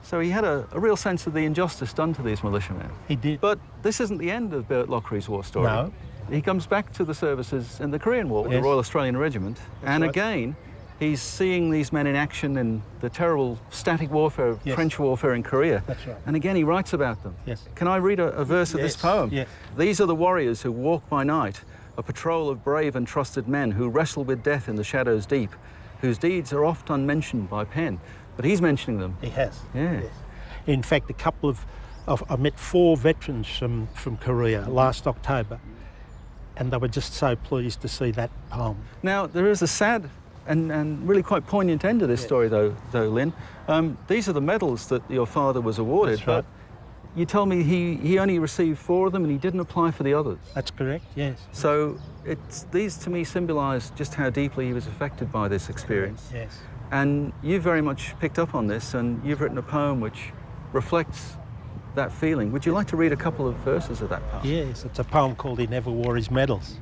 So he had a real sense of the injustice done to these militiamen. He did. But this isn't the end of Bert Lockree's war story. No. He comes back to the services in the Korean War with the Yes. Royal Australian Regiment, and right. again, he's seeing these men in action in the terrible static warfare, Yes. trench warfare in Korea. That's right. And again, he writes about them. Yes. Can I read a verse of this Yes, poem? yes. "These are the warriors who walk by night, a patrol of brave and trusted men who wrestle with death in the shadows deep, whose deeds are oft unmentioned by pen." But he's mentioning them. He has. Yeah. Yes. In fact, a couple of I met 4 veterans from Korea last October, and they were just so pleased to see that poem. Now, there is a sad and really quite poignant end to this story, though, Lynn. These are the medals that your father was awarded, That's right. but you tell me he only received 4 of them and he didn't apply for the others. That's correct, yes. So these, to me, symbolise just how deeply he was affected by this experience. Yes. And you very much picked up on this, and you've written a poem which reflects that feeling. Would you like to read a couple of verses of that poem? Yes, it's a poem called He Never Wore His Medals.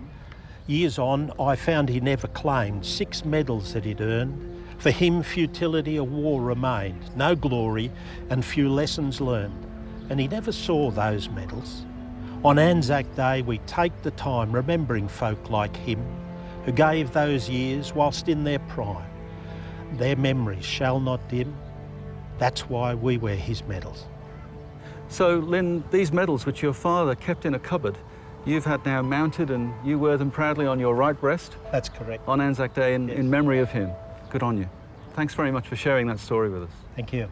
Years on, I found he never claimed 6 medals that he'd earned. For him, futility of war remained, no glory and few lessons learned. And he never saw those medals. On Anzac Day, we take the time remembering folk like him who gave those years whilst in their prime. Their memories shall not dim. That's why we wear his medals. So, Lynn, these medals which your father kept in a cupboard, you've had now mounted and you wear them proudly on your right breast? That's correct. On Anzac Day in memory of him. Good on you. Thanks very much for sharing that story with us. Thank you.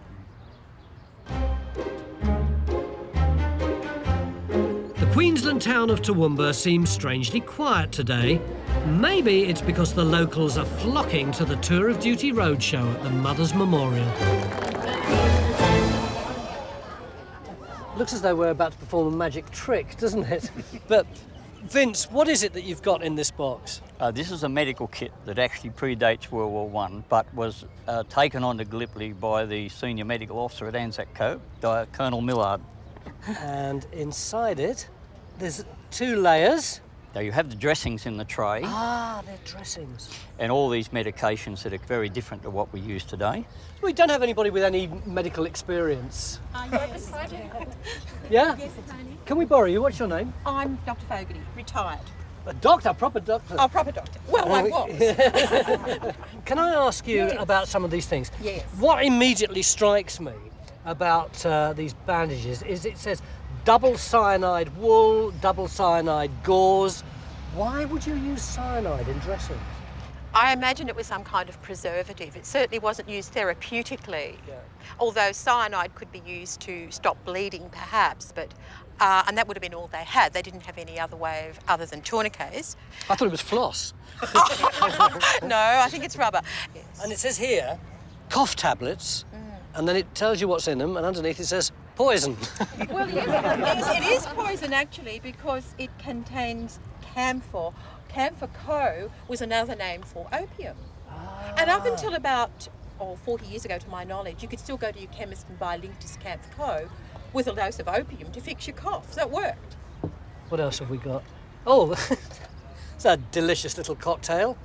The Queensland town of Toowoomba seems strangely quiet today. Maybe it's because the locals are flocking to the Tour of Duty Roadshow at the Mothers' Memorial. Looks as though we're about to perform a magic trick, doesn't it? But, Vince, what is it that you've got in this box? This is a medical kit that actually predates World War I, but was taken on to Gallipoli by the senior medical officer at Anzac Co, Colonel Millard. And inside it, there's 2 layers. Now you have the dressings in the tray. Ah, they're dressings. And all these medications that are very different to what we use today. We don't have anybody with any medical experience. Yes. Yeah? Yes, Tony. Can we borrow you? What's your name? I'm Dr. Fogarty, retired. A doctor, proper doctor. Oh, proper doctor. Well, I was. Can I ask you about some of these things? Yes. What immediately strikes me about these bandages is it says double cyanide wool, double cyanide gauze. Why would you use cyanide in dressings? I imagine it was some kind of preservative. It certainly wasn't used therapeutically. Yeah. Although cyanide could be used to stop bleeding, perhaps, but and that would have been all they had. They didn't have any other way of, other than tourniquets. I thought it was floss. No, I think it's rubber. Yes. And it says here, cough tablets, and then it tells you what's in them, and underneath it says poison. Well, yes, it is poison actually because it contains camphor. Camphor Co was another name for opium. And up until about 40 years ago, to my knowledge, you could still go to your chemist and buy Linctus Camphor Co with a dose of opium to fix your cough. So it worked. What else have we got? Oh, it's a delicious little cocktail.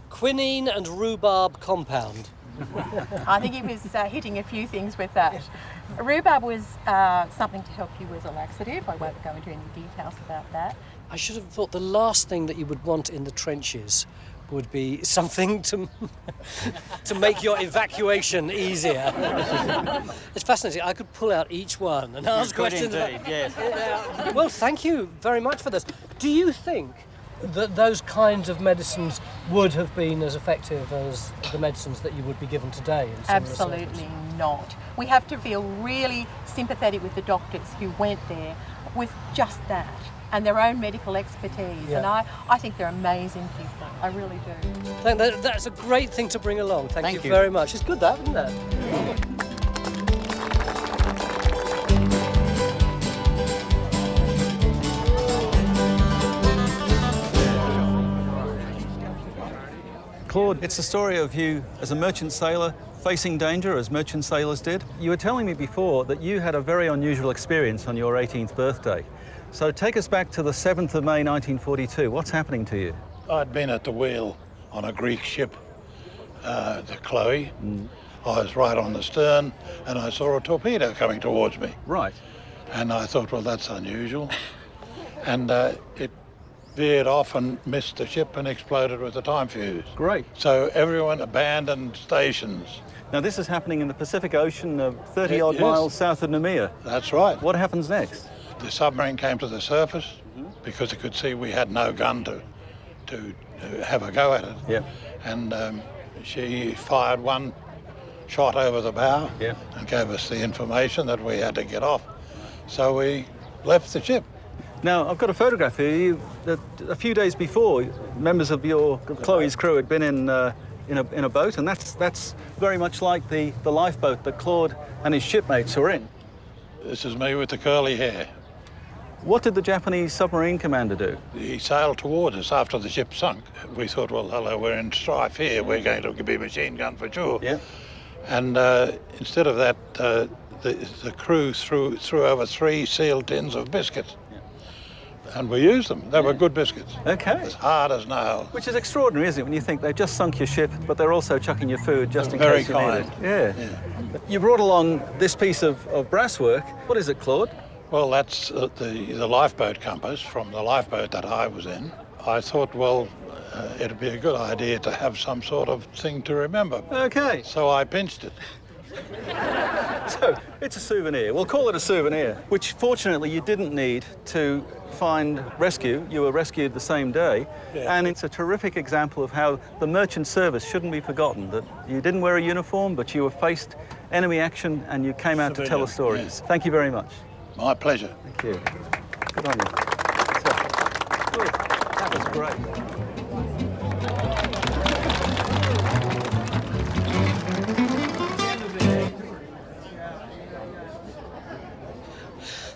Quinine and rhubarb compound. I think he was hitting a few things with that. Rhubarb was something to help you with a laxative. I won't go into any details about that. I should have thought the last thing that you would want in the trenches would be something to make your evacuation easier. It's fascinating. I could pull out each one and ask questions. Indeed, yes. Well, thank you very much for this. Do you think that those kinds of medicines would have been as effective as the medicines that you would be given today? In Absolutely not. We have to feel really sympathetic with the doctors who went there with just that and their own medical expertise. Yeah. And I think they're amazing people. I really do. That's a great thing to bring along. Thank you very much. It's good, that, isn't it? Claude, it's the story of you as a merchant sailor facing danger as merchant sailors did. You were telling me before that you had a very unusual experience on your 18th birthday. So take us back to the 7th of May 1942. What's happening to you? I'd been at the wheel on a Greek ship, the Chloe. I was right on the stern and I saw a torpedo coming towards me. Right. And I thought, well, that's unusual. And it veered off and missed the ship and exploded with the time fuse. Great. So everyone abandoned stations. Now, this is happening in the Pacific Ocean, 30-odd miles south of Noumea. That's right. What happens next? The submarine came to the surface because it could see we had no gun to have a go at it. Yeah. And she fired one shot over the bow and gave us the information that we had to get off. So we left the ship. Now, I've got a photograph here. A few days before, members of your Chloe's crew had been in a boat, and that's very much like the lifeboat that Claude and his shipmates were in. This is me with the curly hair. What did the Japanese submarine commander do? He sailed towards us after the ship sunk. We thought, well, hello, we're in strife here. We're going to be machine gun for sure. Yeah. And instead of that, the crew threw over 3 sealed tins of biscuits. And we used them. They were good biscuits. Okay. As hard as nails. Which is extraordinary, isn't it, when you think they've just sunk your ship, but they're also chucking your food just in Very case you need kind. it. Yeah. You brought along this piece of brasswork. What is it, Claude? Well, that's the lifeboat compass from the lifeboat that I was in. I thought, well, it'd be a good idea to have some sort of thing to remember. Okay. So I pinched it. So, it's a souvenir. We'll call it a souvenir, which fortunately you didn't need to find rescue. You were rescued the same day. Yeah. And it's a terrific example of how the merchant service shouldn't be forgotten, that you didn't wear a uniform, but you were faced enemy action and you came out to tell us stories. Yeah. Thank you very much. My pleasure. Thank you. Good on you. Good. That was great.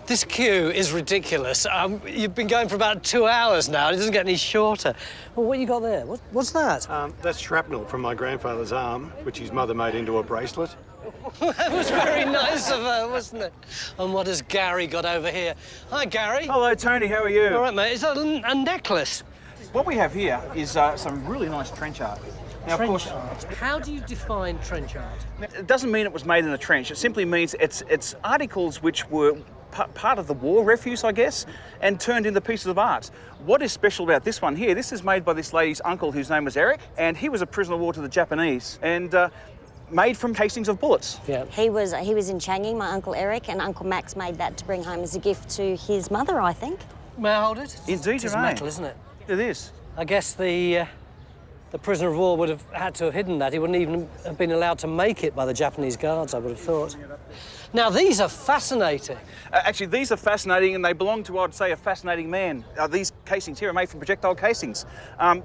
This queue is ridiculous. You've been going for about 2 hours now. It doesn't get any shorter. Well, what you got there? What's that? That's shrapnel from my grandfather's arm, which his mother made into a bracelet. That was very nice of her, wasn't it? And what has Gary got over here? Hi, Gary. Hello, Tony. How are you? All right, mate. It's a necklace. What we have here is some really nice trench art. Now, of course, How do you define trench art? it doesn't mean it was made in a trench. It simply means it's articles which were part of the war refuse, I guess, and turned into pieces of art. What is special about this one here, this is made by this lady's uncle whose name was Eric, and he was a prisoner of war to the Japanese, and made from casings of bullets. Yeah. He was in Changi, my Uncle Eric, and Uncle Max made that to bring home as a gift to his mother, I think. May I hold it? Indeed, It's you may. metal, isn't it? It is. I guess the prisoner of war would have had to have hidden that. He wouldn't even have been allowed to make it by the Japanese guards, I would have thought. Now, these are fascinating. Actually, these are fascinating, and they belong to, I'd say, a fascinating man. These casings here are made from projectile casings.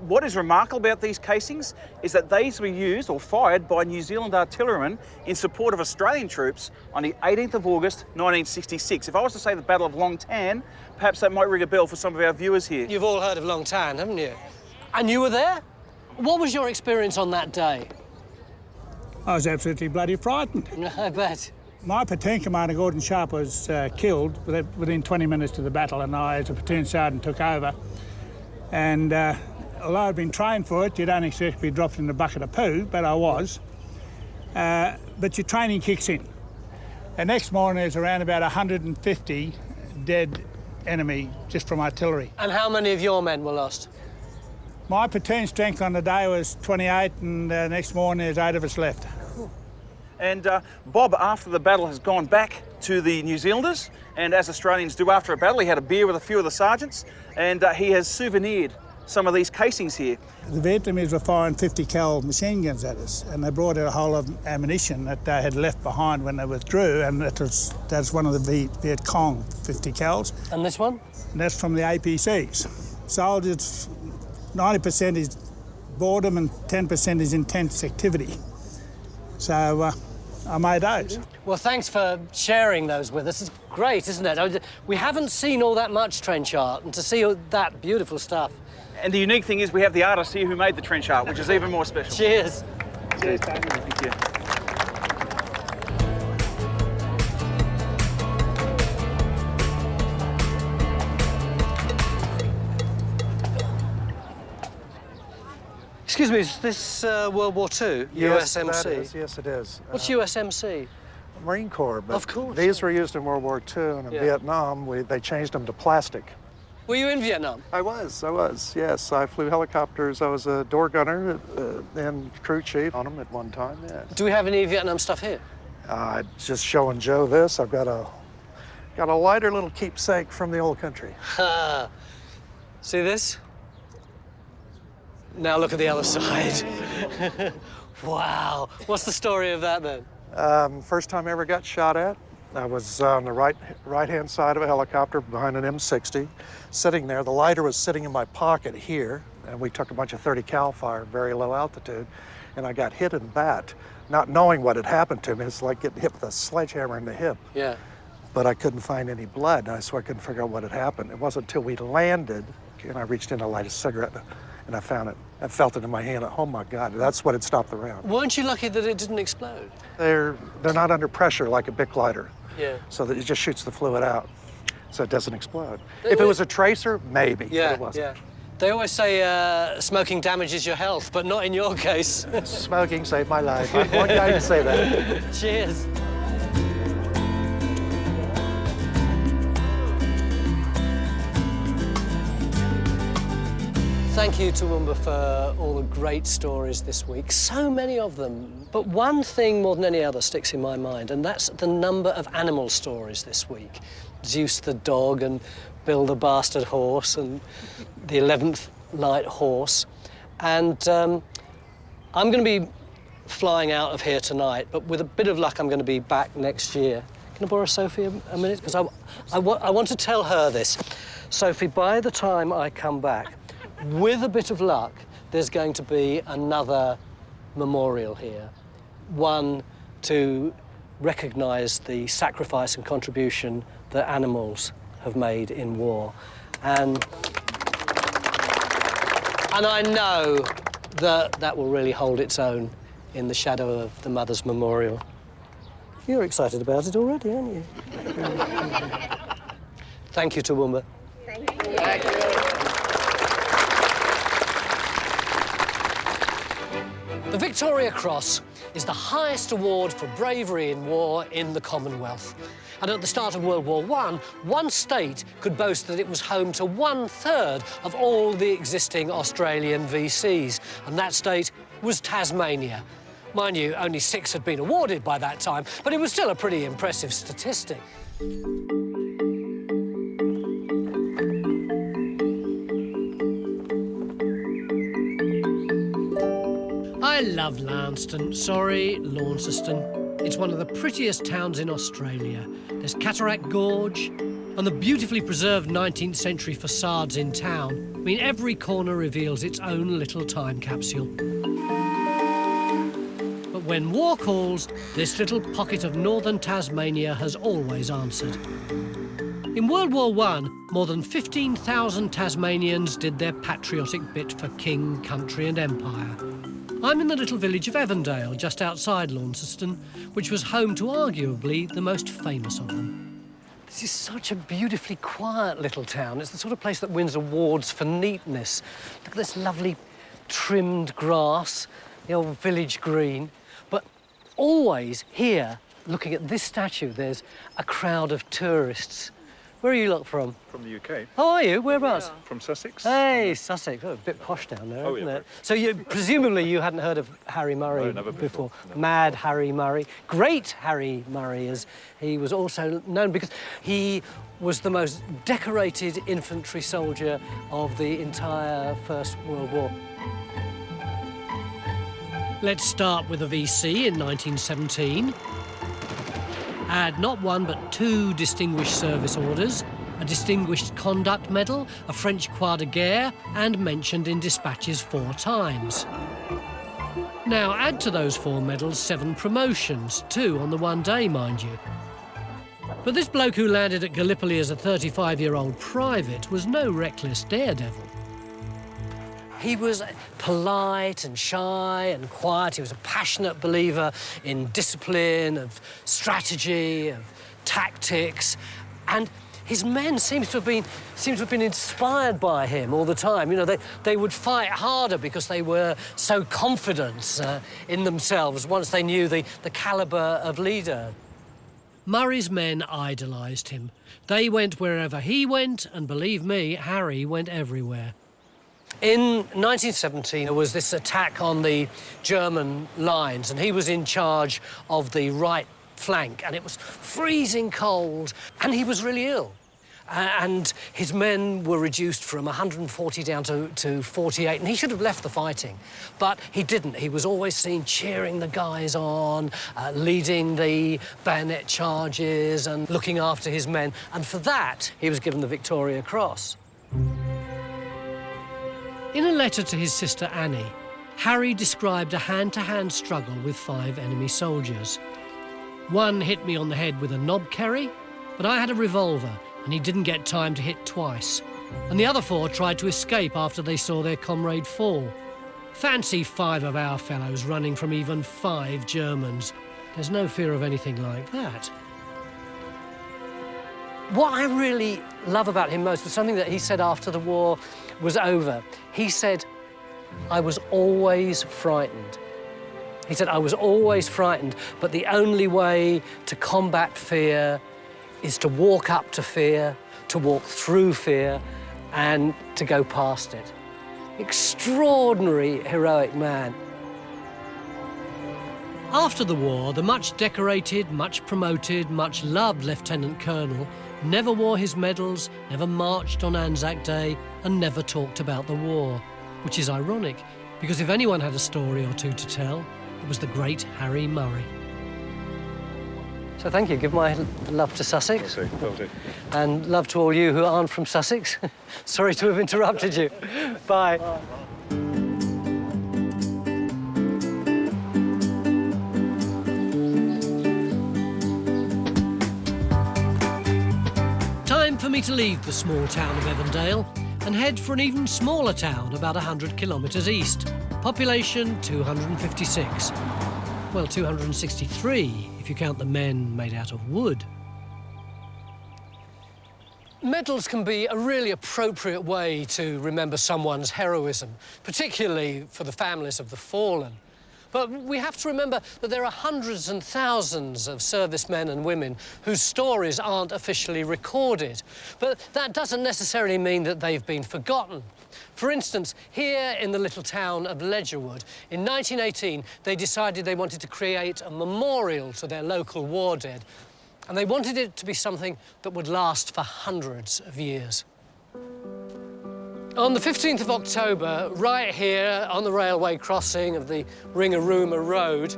What is remarkable about these casings is that these were used or fired by New Zealand artillerymen in support of Australian troops on the 18th of August, 1966. If I was to say the Battle of Long Tan, perhaps that might ring a bell for some of our viewers here. You've all heard of Long Tan, haven't you? And you were there? What was your experience on that day? I was absolutely bloody frightened. I bet. My platoon commander, Gordon Sharp, was killed within 20 minutes of the battle, and I, as a platoon sergeant, took over. And although I'd been trained for it, you don't expect to be dropped in a bucket of poo, but I was. But your training kicks in. The next morning, there's around about 150 dead enemy just from artillery. And how many of your men were lost? My platoon strength on the day was 28, and the next morning there's 8 of us left. And Bob, after the battle, has gone back to the New Zealanders, and as Australians do after a battle, he had a beer with a few of the sergeants, and he has souvenired some of these casings here. The Vietnamese were firing 50 cal machine guns at us, and they brought out a whole lot of ammunition that they had left behind when they withdrew, and that's one of the Viet Cong 50 cals. And this one? And that's from the APCs. Soldiers, 90% is boredom and 10% is intense activity. So I made those. Well, thanks for sharing those with us. It's great, isn't it? We haven't seen all that much trench art, and to see all that beautiful stuff. And the unique thing is we have the artist here who made the trench art, which is even more special. Cheers. Cheers. Thank you. Excuse me, is this World War II? Yes, USMC? that is. Yes, it is. What's USMC? Marine Corps. But of course. These were used in World War II, and in Vietnam, they changed them to plastic. Were you in Vietnam? I was, yes. I flew helicopters. I was a door gunner and crew chief on them at one time, yes. Do we have any Vietnam stuff here? Just showing Joe this. I've got a lighter little keepsake from the old country. See this? Now look at the other side. Wow. What's the story of that then? First time I ever got shot at. I was on the right-hand side of a helicopter behind an M60, sitting there. The lighter was sitting in my pocket here, and we took a bunch of 30 cal fire, very low altitude, and I got hit in the bat, not knowing what had happened to me. It's like getting hit with a sledgehammer in the hip. Yeah. but I couldn't find any blood, so I couldn't figure out what had happened. It wasn't until we landed, and I reached in to light a cigarette, and I found it. I felt it in my hand. Oh my God, that's what had stopped the round. Weren't you lucky that it didn't explode? They're not under pressure like a Bic lighter. Yeah. So that it just shoots the fluid out, so it doesn't explode. If it was a tracer, maybe, but it wasn't. Yeah. They always say smoking damages your health, but not in your case. Smoking saved my life. I'm one guy to say that. Cheers. Thank you, Toowoomba, for all the great stories this week. So many of them. But one thing more than any other sticks in my mind, and that's the number of animal stories this week. Zeus the dog and Bill the bastard horse and the 11th night horse. And I'm going to be flying out of here tonight, but with a bit of luck, I'm going to be back next year. Can I borrow Sophie a minute? Because I want to tell her this. Sophie, by the time I come back, with a bit of luck, there's going to be another memorial here. One to recognise the sacrifice and contribution that animals have made in war. And I know that will really hold its own in the shadow of the Mother's Memorial. You're excited about it already, aren't you? Thank you, Toowoomba. Thank you. Thank you. The Victoria Cross is the highest award for bravery in war in the Commonwealth. And at the start of World War I, one state could boast that it was home to 1/3 of all the existing Australian VCs, and that state was Tasmania. Mind you, only 6 had been awarded by that time, but it was still a pretty impressive statistic. I love Launceston. It's one of the prettiest towns in Australia. There's Cataract Gorge and the beautifully preserved 19th century facades in town. I mean, every corner reveals its own little time capsule. But when war calls, this little pocket of northern Tasmania has always answered. In World War I, more than 15,000 Tasmanians did their patriotic bit for king, country and empire. I'm in the little village of Evandale, just outside Launceston, which was home to arguably the most famous of them. This is such a beautifully quiet little town. It's the sort of place that wins awards for neatness. Look at this lovely trimmed grass, the old village green. But always here, looking at this statue, there's a crowd of tourists. Where are you lot from? From the UK. How are you? Whereabouts? From Sussex. Hey, Sussex. Oh, a bit posh down there, isn't it? So presumably you hadn't heard of Harry Murray never before. No. Mad Harry Murray. Great Harry Murray, as he was also known, because he was the most decorated infantry soldier of the entire First World War. Let's start with a VC in 1917. Had not one but 2 Distinguished Service Orders, a Distinguished Conduct Medal, a French Croix de Guerre, and mentioned in dispatches 4 times. Now add to those 4 medals 7 promotions, 2 on the one day, mind you. But this bloke who landed at Gallipoli as a 35-year-old private was no reckless daredevil. He was polite and shy and quiet. He was a passionate believer in discipline, of strategy, of tactics, and his men seem to have been inspired by him all the time. You know, they would fight harder because they were so confident in themselves once they knew the calibre of leader. Murray's men idolised him. They went wherever he went, and believe me, Harry went everywhere. In 1917, there was this attack on the German lines, and he was in charge of the right flank, and it was freezing cold, and he was really ill. And his men were reduced from 140 down to 48, and he should have left the fighting. But he didn't. He was always seen cheering the guys on, leading the bayonet charges and looking after his men. And for that, he was given the Victoria Cross. In a letter to his sister Annie, Harry described a hand-to-hand struggle with 5 enemy soldiers. One hit me on the head with a knob kerry, But I had a revolver, and he didn't get time to hit twice. And the other 4 tried to escape after they saw their comrade fall. Fancy 5 of our fellows running from even 5 Germans. There's no fear of anything like that. What I really love about him most was something that he said after the war was over. He said, "I was always frightened." He said, "I was always frightened, but the only way to combat fear is to walk up to fear, to walk through fear, and to go past it." Extraordinary, heroic man. After the war, the much decorated, much promoted, much loved Lieutenant Colonel never wore his medals, never marched on Anzac Day, and never talked about the war. Which is ironic, because if anyone had a story or two to tell, it was the great Harry Murray. So thank you. Give my love to Sussex. Will do. And love to all you who aren't from Sussex. Sorry to have interrupted you. Bye. Time for me to leave the small town of Evandale and head for an even smaller town about 100 kilometres east. Population 256. Well, 263 if you count the men made out of wood. Medals can be a really appropriate way to remember someone's heroism, particularly for the families of the fallen. But we have to remember that there are hundreds and thousands of servicemen and women whose stories aren't officially recorded. But that doesn't necessarily mean that they've been forgotten. For instance, here in the little town of Ledgerwood, in 1918, they decided they wanted to create a memorial to their local war dead. And they wanted it to be something that would last for hundreds of years. On the 15th of October, right here on the railway crossing of the Ringarooma Road,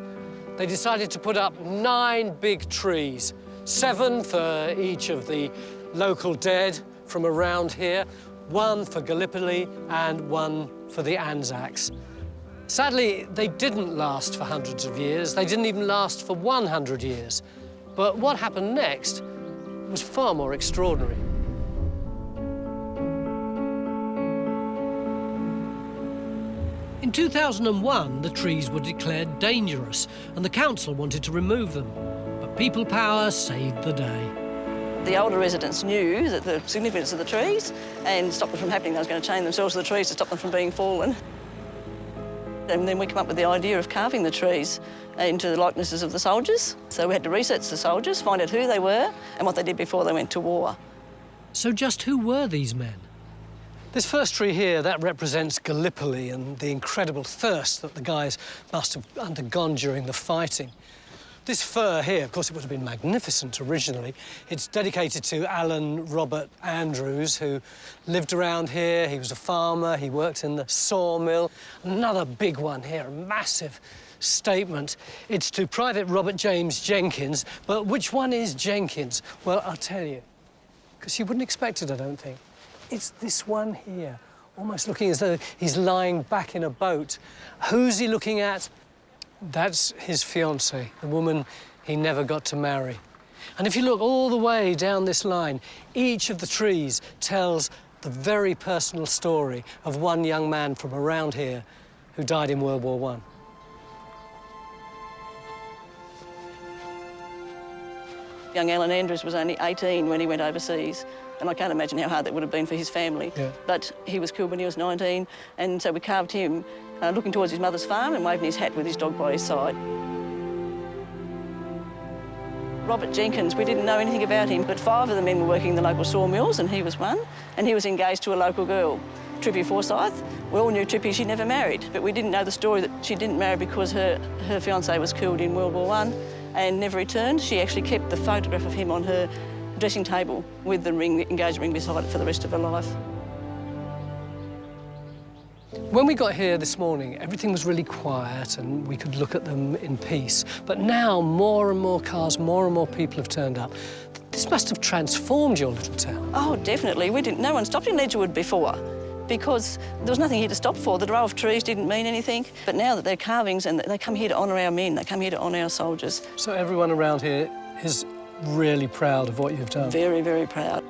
they decided to put up 9 big trees, 7 for each of the local dead from around here, 1 for Gallipoli and 1 for the Anzacs. Sadly, they didn't last for hundreds of years. They didn't even last for 100 years. But what happened next was far more extraordinary. In 2001, the trees were declared dangerous and the council wanted to remove them. But people power saved the day. The older residents knew that the significance of the trees and stopped them from happening. They was going to chain themselves to the trees to stop them from being fallen. And then we came up with the idea of carving the trees into the likenesses of the soldiers. So we had to research the soldiers, find out who they were and what they did before they went to war. So just who were these men? This first tree here, that represents Gallipoli and the incredible thirst that the guys must have undergone during the fighting. This fir here, of course, it would have been magnificent originally. It's dedicated to Alan Robert Andrews, who lived around here. He was a farmer, he worked in the sawmill. Another big one here, a massive statement. It's to Private Robert James Jenkins, but which one is Jenkins? Well, I'll tell you, because you wouldn't expect it, I don't think. It's this one here, almost looking as though he's lying back in a boat. Who's he looking at? That's his fiancée, the woman he never got to marry. And if you look all the way down this line, each of the trees tells the very personal story of one young man from around here who died in World War I. Young Alan Andrews was only 18 when he went overseas, and I can't imagine how hard that would have been for his family. Yeah. But he was killed when he was 19, and so we carved him looking towards his mother's farm and waving his hat with his dog by his side. Robert Jenkins, we didn't know anything about him, but 5 of the men were working in the local sawmills, and he was one, and he was engaged to a local girl, Trippy Forsyth. We all knew Trippy, she never married, but we didn't know the story that she didn't marry because her fiancé was killed in World War I and never returned. She actually kept the photograph of him on her dressing table with the engagement ring beside it for the rest of her life. When we got here this morning, everything was really quiet and we could look at them in peace. But now more and more cars, more and more people have turned up. This must have transformed your little town. Oh, definitely. No one stopped in Ledgerwood before because there was nothing here to stop for. The row of trees didn't mean anything. But now that they're carvings and they come here to honour our men, they come here to honour our soldiers. So everyone around here is really proud of what you've done. Very, very proud.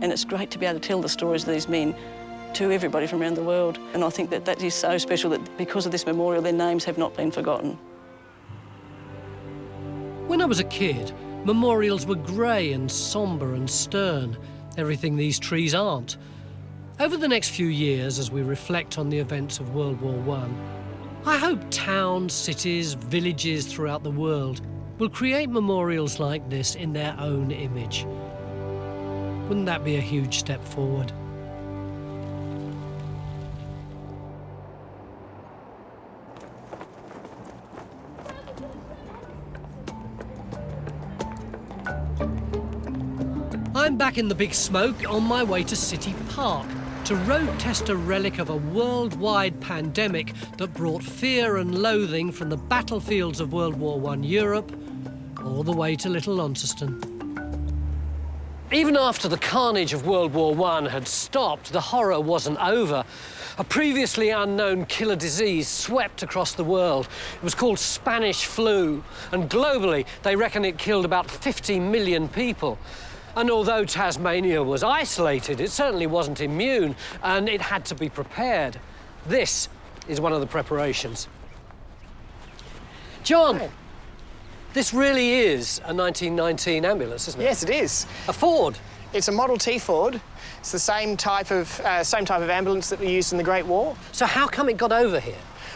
And it's great to be able to tell the stories of these men to everybody from around the world. And I think that is so special that because of this memorial, their names have not been forgotten. When I was a kid, memorials were grey and sombre and stern, everything these trees aren't. Over the next few years, as we reflect on the events of World War I hope towns, cities, villages throughout the world will create memorials like this in their own image. Wouldn't that be a huge step forward? I'm back in the Big Smoke on my way to City Park to road test a relic of a worldwide pandemic that brought fear and loathing from the battlefields of World War I Europe all the way to Little Launceston. Even after the carnage of World War I had stopped, the horror wasn't over. A previously unknown killer disease swept across the world. It was called Spanish flu, and globally they reckon it killed about 50 million people. And although Tasmania was isolated, it certainly wasn't immune, and it had to be prepared. This is one of the preparations. John, this really is a 1919 ambulance, isn't it? Yes, it is. A Ford? It's a Model T Ford. It's the same type of ambulance that we used in the Great War. So how come it got over here?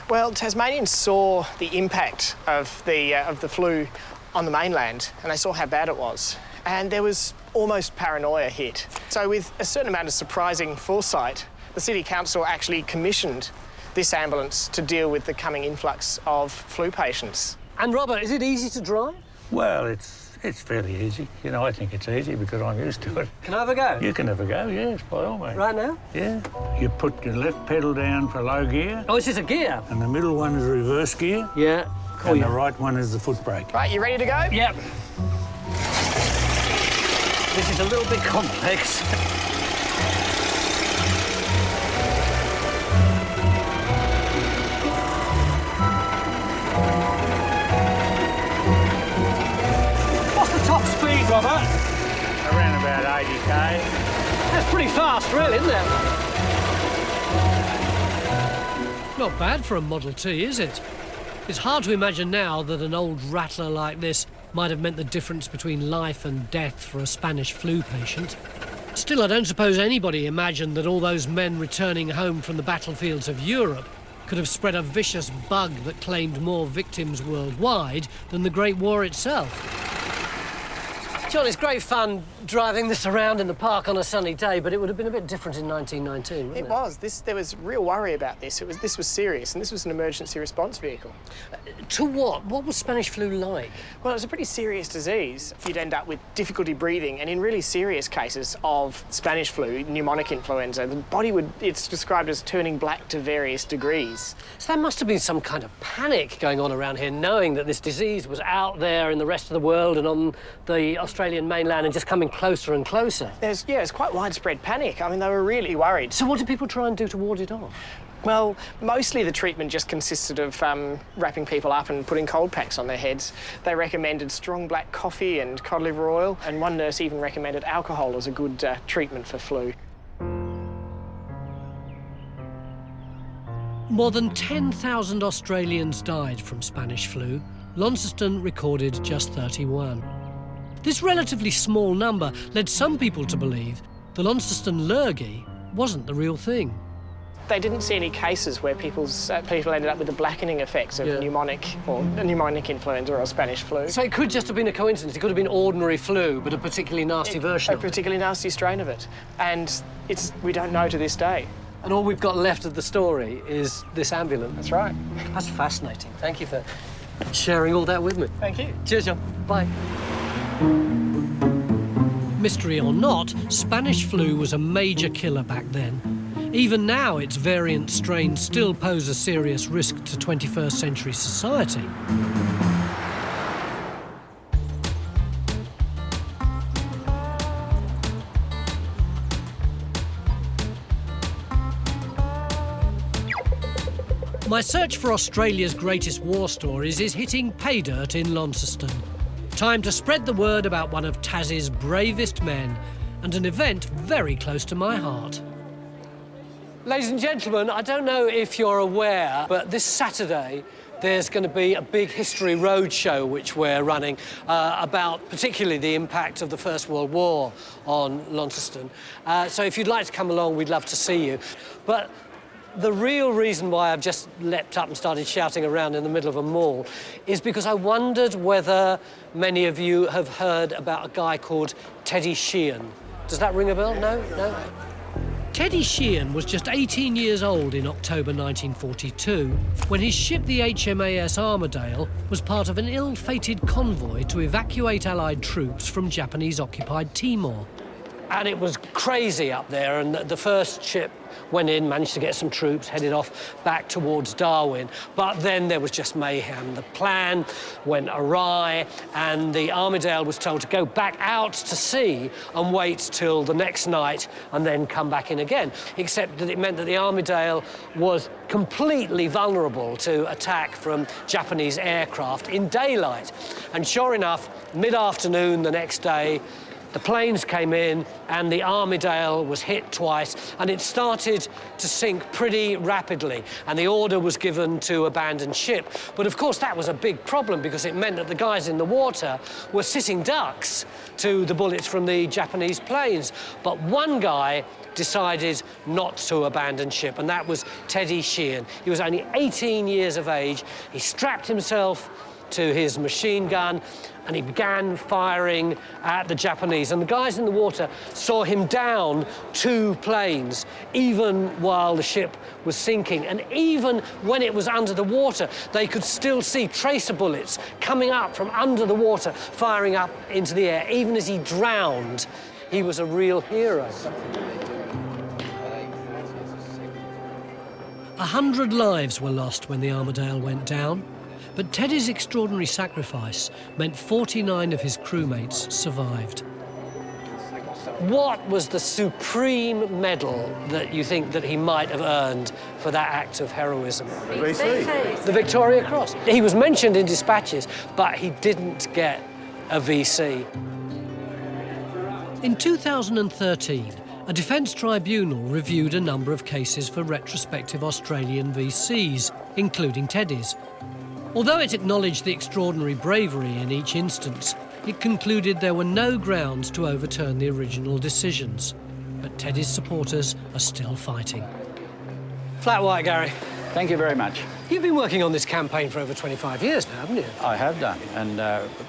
Well, Tasmanians saw the impact of the flu on the mainland, and they saw how bad it was. And there was almost paranoia hit. So with a certain amount of surprising foresight, the City Council actually commissioned this ambulance to deal with the coming influx of flu patients. And Robert, is it easy to drive? Well, it's fairly easy. You know, I think it's easy because I'm used to it. Can I have a go? You can have a go, yes, by all means. Right now? Yeah. You put your left pedal down for low gear. Oh, is this a gear? And the middle one is reverse gear. Yeah. Cool, and the right one is the foot brake. Right, you ready to go? Yep. This is a little bit complex. What's the top speed, Robert? Around about 80k. That's pretty fast, really, isn't it? Not bad for a Model T, is it? It's hard to imagine now that an old rattler like this might have meant the difference between life and death for a Spanish flu patient. Still, I don't suppose anybody imagined that all those men returning home from the battlefields of Europe could have spread a vicious bug that claimed more victims worldwide than the Great War itself. John, it's great fun driving this around in the park on a sunny day, but it would have been a bit different in 1919, wouldn't it? It was. There was real worry about this. This was serious, and this was an emergency response vehicle. To what? What was Spanish flu like? Well, it was a pretty serious disease. You'd end up with difficulty breathing, and in really serious cases of Spanish flu, pneumonic influenza, the body it's described as turning black to various degrees. So there must have been some kind of panic going on around here, knowing that this disease was out there in the rest of the world and on the Australian mainland and just coming closer and closer. It's quite widespread panic. I mean, they were really worried. So what did people try and do to ward it off? Well, mostly the treatment just consisted of wrapping people up and putting cold packs on their heads. They recommended strong black coffee and cod liver oil, and one nurse even recommended alcohol as a good treatment for flu. More than 10,000 Australians died from Spanish flu. Launceston recorded just 31. This relatively small number led some people to believe the Launceston lurgy wasn't the real thing. They didn't see any cases where people ended up with the blackening effects of pneumonic influenza or Spanish flu. So it could just have been a coincidence. It could have been ordinary flu, but a particularly nasty version of it. A particularly nasty strain of it. And we don't know to this day. And all we've got left of the story is this ambulance. That's right. That's fascinating. Thank you for sharing all that with me. Thank you. Cheers, John. Bye. Mystery or not, Spanish flu was a major killer back then. Even now, its variant strains still pose a serious risk to 21st century society. My search for Australia's greatest war stories is hitting pay dirt in Launceston. Time to spread the word about one of Tas's bravest men and an event very close to my heart. Ladies and gentlemen, I don't know if you're aware, but this Saturday there's going to be a big history roadshow which we're running about particularly the impact of the First World War on Launceston. So if you'd like to come along, we'd love to see you. But the real reason why I've just leapt up and started shouting around in the middle of a mall is because I wondered whether many of you have heard about a guy called Teddy Sheehan. Does that ring a bell? No? No? Teddy Sheehan was just 18 years old in October 1942 when his ship, the HMAS Armidale, was part of an ill-fated convoy to evacuate Allied troops from Japanese-occupied Timor. And it was crazy up there, and the first ship went in, managed to get some troops, headed off back towards Darwin. But then there was just mayhem. The plan went awry, and the Armidale was told to go back out to sea and wait till the next night and then come back in again. Except that it meant that the Armidale was completely vulnerable to attack from Japanese aircraft in daylight. And sure enough, mid-afternoon the next day, the planes came in and the Armidale was hit twice, and it started to sink pretty rapidly, and the order was given to abandon ship. But of course that was a big problem because it meant that the guys in the water were sitting ducks to the bullets from the Japanese planes. But one guy decided not to abandon ship, and that was Teddy Sheehan. He was only 18 years of age. He strapped himself to his machine gun and he began firing at the Japanese. And the guys in the water saw him down 2 planes, even while the ship was sinking. And even when it was under the water, they could still see tracer bullets coming up from under the water, firing up into the air. Even as he drowned, he was a real hero. 100 lives were lost when the Armidale went down. But Teddy's extraordinary sacrifice meant 49 of his crewmates survived. What was the supreme medal that you think that he might have earned for that act of heroism? VC. The Victoria Cross. He was mentioned in dispatches, but he didn't get a VC. In 2013, a defence tribunal reviewed a number of cases for retrospective Australian VCs, including Teddy's. Although it acknowledged the extraordinary bravery in each instance, it concluded there were no grounds to overturn the original decisions. But Teddy's supporters are still fighting. Flat white, Gary. Thank you very much. You've been working on this campaign for over 25 years now, haven't you? I have done, and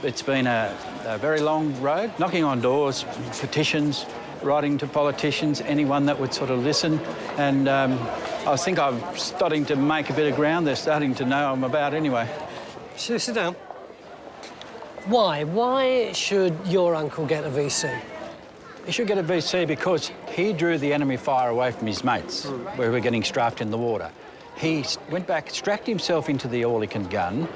it's been a very long road, knocking on doors, petitions, writing to politicians, anyone that would sort of listen, and I think I'm starting to make a bit of ground. They're starting to know I'm about anyway. Sit down. Why? Why should your uncle get a VC? He should get a VC because he drew the enemy fire away from his mates, where we were getting strafed in the water. He went back, strapped himself into the Oerlikon gun.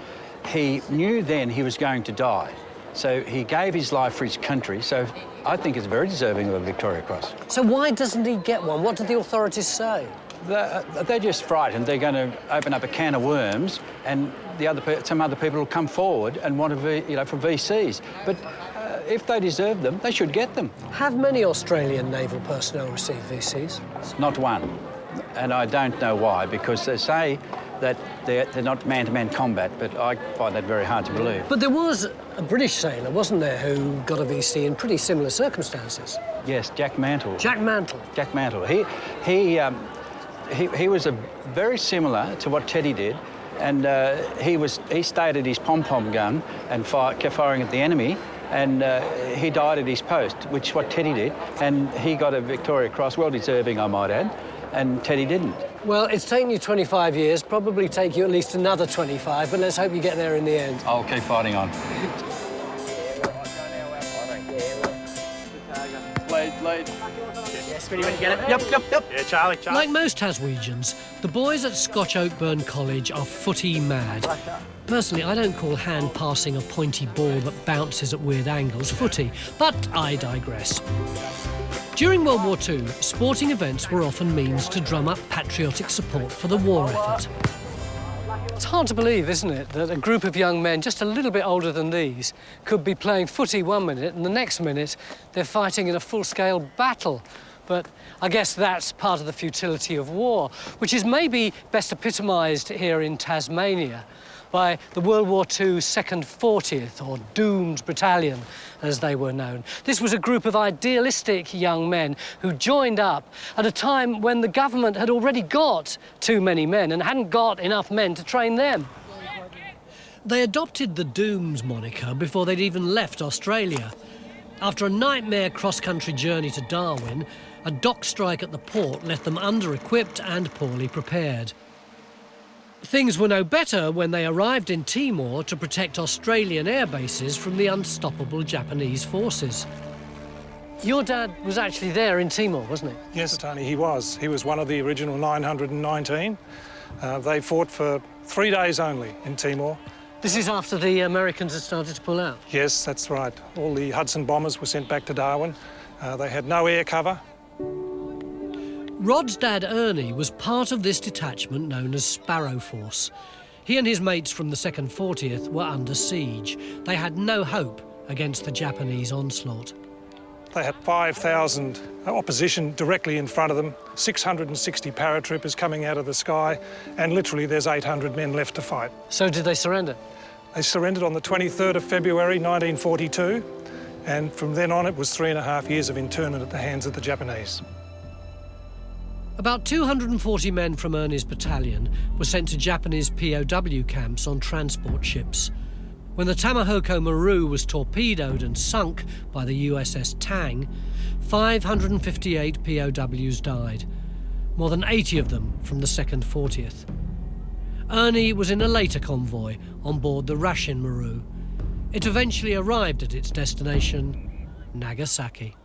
He knew then he was going to die. So he gave his life for his country, so I think it's very deserving of a Victoria Cross. So why doesn't he get one? What did the authorities say? They're just frightened. They're going to open up a can of worms, and some other people will come forward and want to, for VCs. But if they deserve them, they should get them. Have many Australian naval personnel received VCs? Not one, and I don't know why, because they say that they're not man-to-man combat, but I find that very hard to believe. But there was a British sailor, wasn't there, who got a VC in pretty similar circumstances? Yes, Jack Mantle. Jack Mantle. Jack Mantle. He was very similar to what Teddy did, and he stayed at his pom-pom gun and kept firing at the enemy, and he died at his post, which is what Teddy did, and he got a Victoria Cross, well deserving, I might add, and Teddy didn't. Well, it's taken you 25 years, probably take you at least another 25, but let's hope you get there in the end. I'll keep fighting on. Lead. Yeah, Speedy, when you get it. Yep. Yeah, Charlie. Like most Taswegians, the boys at Scotch Oakburn College are footy mad. Personally, I don't call hand-passing a pointy ball that bounces at weird angles footy, but I digress. During World War II, sporting events were often means to drum up patriotic support for the war effort. It's hard to believe, isn't it, that a group of young men just a little bit older than these could be playing footy 1 minute and the next minute they're fighting in a full-scale battle. But I guess that's part of the futility of war, which is maybe best epitomised here in Tasmania by the World War II 2nd 40th, or Doomed Battalion, as they were known. This was a group of idealistic young men who joined up at a time when the government had already got too many men and hadn't got enough men to train them. They adopted the Dooms moniker before they'd even left Australia. After a nightmare cross-country journey to Darwin, a dock strike at the port left them under-equipped and poorly prepared. Things were no better when they arrived in Timor to protect Australian air bases from the unstoppable Japanese forces. Your dad was actually there in Timor, wasn't he? Yes, Tony, he was. He was one of the original 919. They fought for 3 days only in Timor. This is after the Americans had started to pull out? Yes, that's right. All the Hudson bombers were sent back to Darwin. They had no air cover. Rod's dad, Ernie, was part of this detachment known as Sparrow Force. He and his mates from the 2nd 40th were under siege. They had no hope against the Japanese onslaught. They had 5,000 opposition directly in front of them, 660 paratroopers coming out of the sky, and literally there's 800 men left to fight. So did they surrender? They surrendered on the 23rd of February 1942, and from then on it was 3.5 years of internment at the hands of the Japanese. About 240 men from Ernie's battalion were sent to Japanese POW camps on transport ships. When the Tamahoko Maru was torpedoed and sunk by the USS Tang, 558 POWs died, more than 80 of them from the 2nd 40th. Ernie was in a later convoy on board the Rashin Maru. It eventually arrived at its destination, Nagasaki.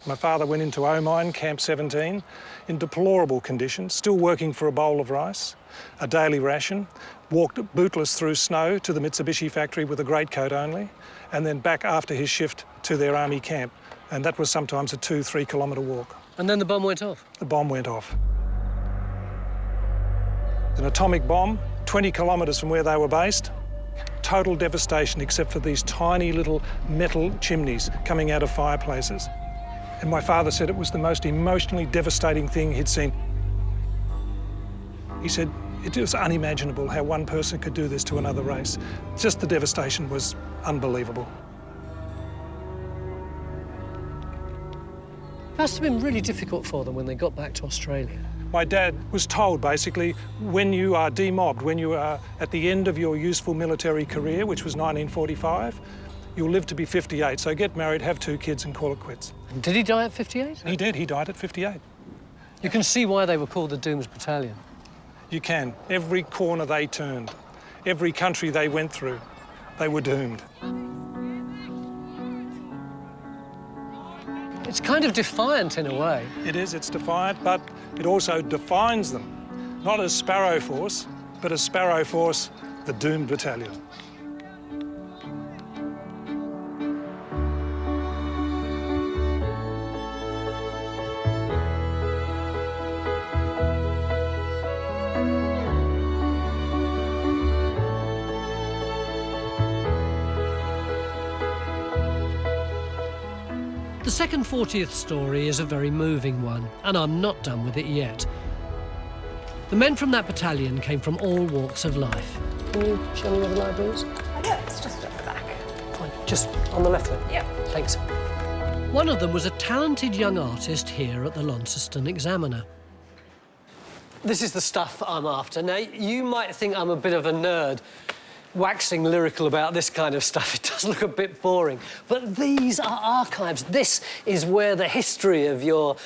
My father went into O-Mine, Camp 17, in deplorable conditions, still working for a bowl of rice, a daily ration, walked bootless through snow to the Mitsubishi factory with a greatcoat only, and then back after his shift to their army camp. And that was sometimes a 2-3 kilometre walk. And then the bomb went off? The bomb went off. An atomic bomb, 20 kilometres from where they were based. Total devastation except for these tiny little metal chimneys coming out of fireplaces. And my father said it was the most emotionally devastating thing he'd seen. He said it was unimaginable how one person could do this to another race. Just the devastation was unbelievable. It must have been really difficult for them when they got back to Australia. My dad was told, basically, when you are demobbed, when you are at the end of your useful military career, which was 1945, you'll live to be 58, so get married, have 2 kids and call it quits. And did he die at 58? He did, he died at 58. You can see why they were called the Dooms Battalion. You can. Every corner they turned, every country they went through, they were doomed. It's kind of defiant in a way. It is, it's defiant, but it also defines them. Not as Sparrow Force, but as Sparrow Force, the Doomed Battalion. The 2nd 40th story is a very moving one, and I'm not done with it yet. The men from that battalion came from all walks of life. Can you show me where the library is? Yeah, it's just at the back. Fine. Just on the left then? Yeah. Thanks. One of them was a talented young artist here at the Launceston Examiner. This is the stuff I'm after. Now, you might think I'm a bit of a nerd, waxing lyrical about this kind of stuff. It does look a bit boring. But these are archives. This is where the history of your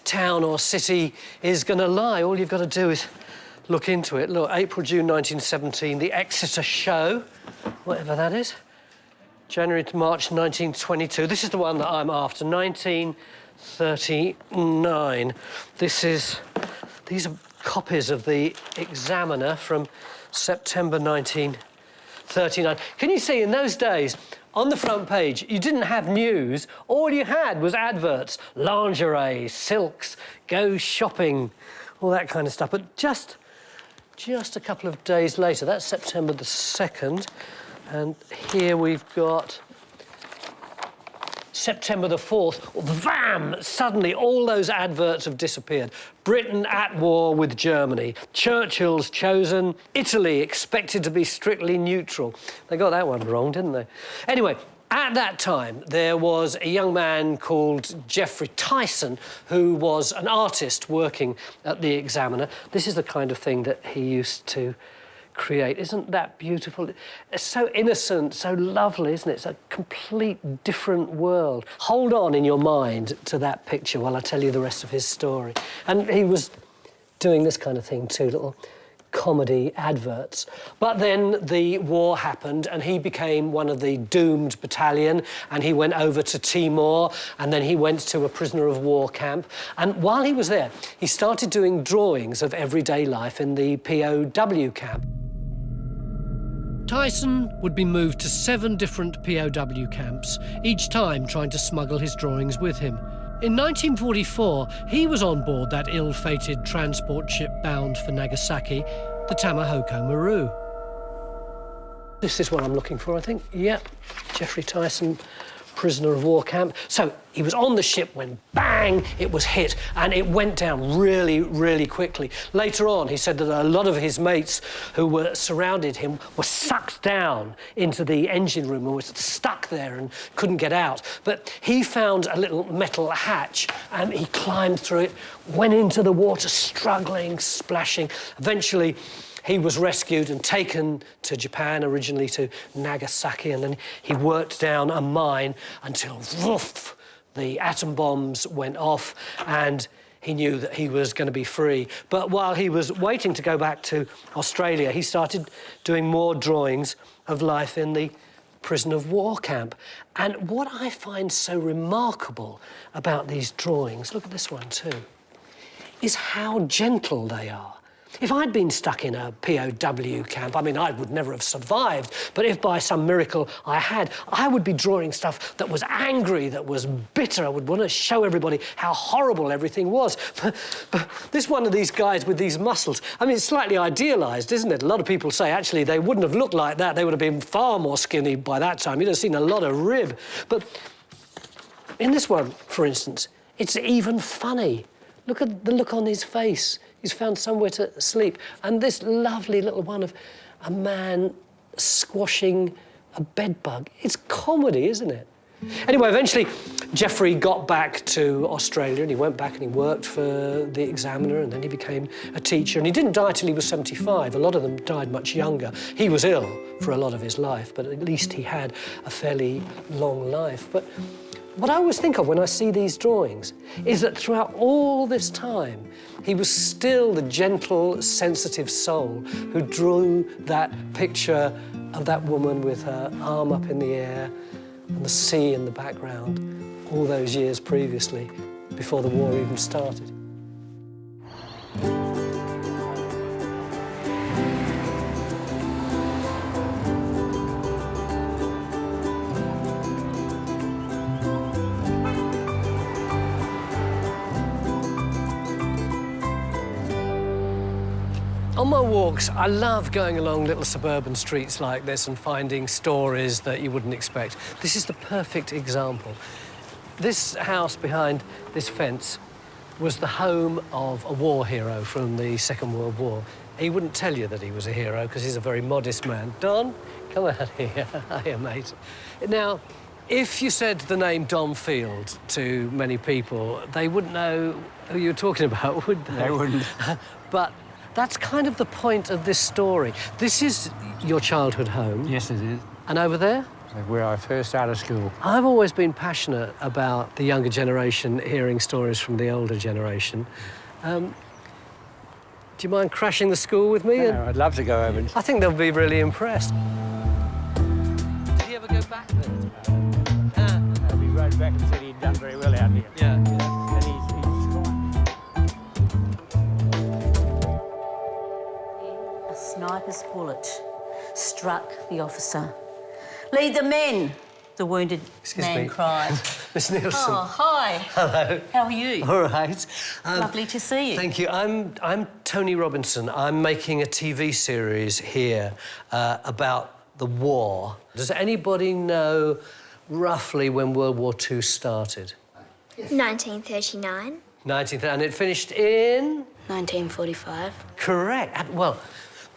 town or city is going to lie. All you've got to do is look into it. Look, April, June 1917, the Exeter Show, whatever that is. January to March 1922. This is the one that I'm after, 1939. These are copies of the Examiner from September 1939. Can you see, in those days, on the front page, you didn't have news. All you had was adverts, lingerie, silks, go shopping, all that kind of stuff. But just just a couple of days later. That's September the 2nd. And here we've got September the 4th. Bam! Suddenly, all those adverts have disappeared. Britain at war with Germany. Churchill's chosen. Italy expected to be strictly neutral. They got that one wrong, didn't they? Anyway, at that time, there was a young man called Geoffrey Tyson who was an artist working at the Examiner. This is the kind of thing that he used to create. Isn't that beautiful? It's so innocent, so lovely, isn't it? It's a complete different world. Hold on in your mind to that picture while I tell you the rest of his story. And he was doing this kind of thing too, little comedy adverts. But then the war happened and he became one of the doomed battalion, and he went over to Timor, and then he went to a prisoner of war camp. And while he was there, he started doing drawings of everyday life in the POW camp. Tyson would be moved to 7 different POW camps, each time trying to smuggle his drawings with him. In 1944, he was on board that ill-fated transport ship bound for Nagasaki, the Tamahoko Maru. This is what I'm looking for, I think. Yep, Geoffrey Tyson, prisoner of war camp. So he was on the ship when, bang, it was hit, and it went down really, really quickly. Later on, he said that a lot of his mates who were surrounded him were sucked down into the engine room and were stuck there and couldn't get out. But he found a little metal hatch and he climbed through it, went into the water, struggling, splashing. Eventually, he was rescued and taken to Japan, originally to Nagasaki, and then he worked down a mine until, woof, the atom bombs went off and he knew that he was going to be free. But while he was waiting to go back to Australia, he started doing more drawings of life in the prison of war camp. And what I find so remarkable about these drawings, look at this one too, is how gentle they are. If I'd been stuck in a POW camp, I mean, I would never have survived, but if by some miracle I had, I would be drawing stuff that was angry, that was bitter. I would want to show everybody how horrible everything was. But this one of these guys with these muscles, I mean, it's slightly idealised, isn't it? A lot of people say, actually, they wouldn't have looked like that. They would have been far more skinny by that time. You'd have seen a lot of rib. But in this one, for instance, it's even funny. Look at the look on his face. He's found somewhere to sleep. And this lovely little one of a man squashing a bedbug. It's comedy, isn't it? Anyway, eventually, Geoffrey got back to Australia and he went back and he worked for the Examiner, and then he became a teacher. And he didn't die till he was 75. A lot of them died much younger. He was ill for a lot of his life, but at least he had a fairly long life. But what I always think of when I see these drawings is that throughout all this time, he was still the gentle, sensitive soul who drew that picture of that woman with her arm up in the air and the sea in the background all those years previously, before the war even started. On my walks, I love going along little suburban streets like this and finding stories that you wouldn't expect. This is the perfect example. This house behind this fence was the home of a war hero from the Second World War. He wouldn't tell you that he was a hero because he's a very modest man. Don, come out here. Hiya, mate. Now, if you said the name Don Field to many people, they wouldn't know who you were talking about, would they? They wouldn't. But that's kind of the point of this story. This is your childhood home. Yes, it is. And over there? Where I first started school. I've always been passionate about the younger generation hearing stories from the older generation. Do you mind crashing the school with me? No, I'd love to go over. I think they'll be really impressed. Did he ever go back there? He rode back and said he'd done very well out here. Yeah. And he's A sniper's bullet struck the officer. Lead the men, the wounded man cried. Miss Nielsen. Oh, hi. Hello. How are you? All right. Lovely to see you. Thank you. I'm Tony Robinson. I'm making a TV series here about the war. Does anybody know roughly when World War II started? 1939. And it finished in? 1945. Correct. Well,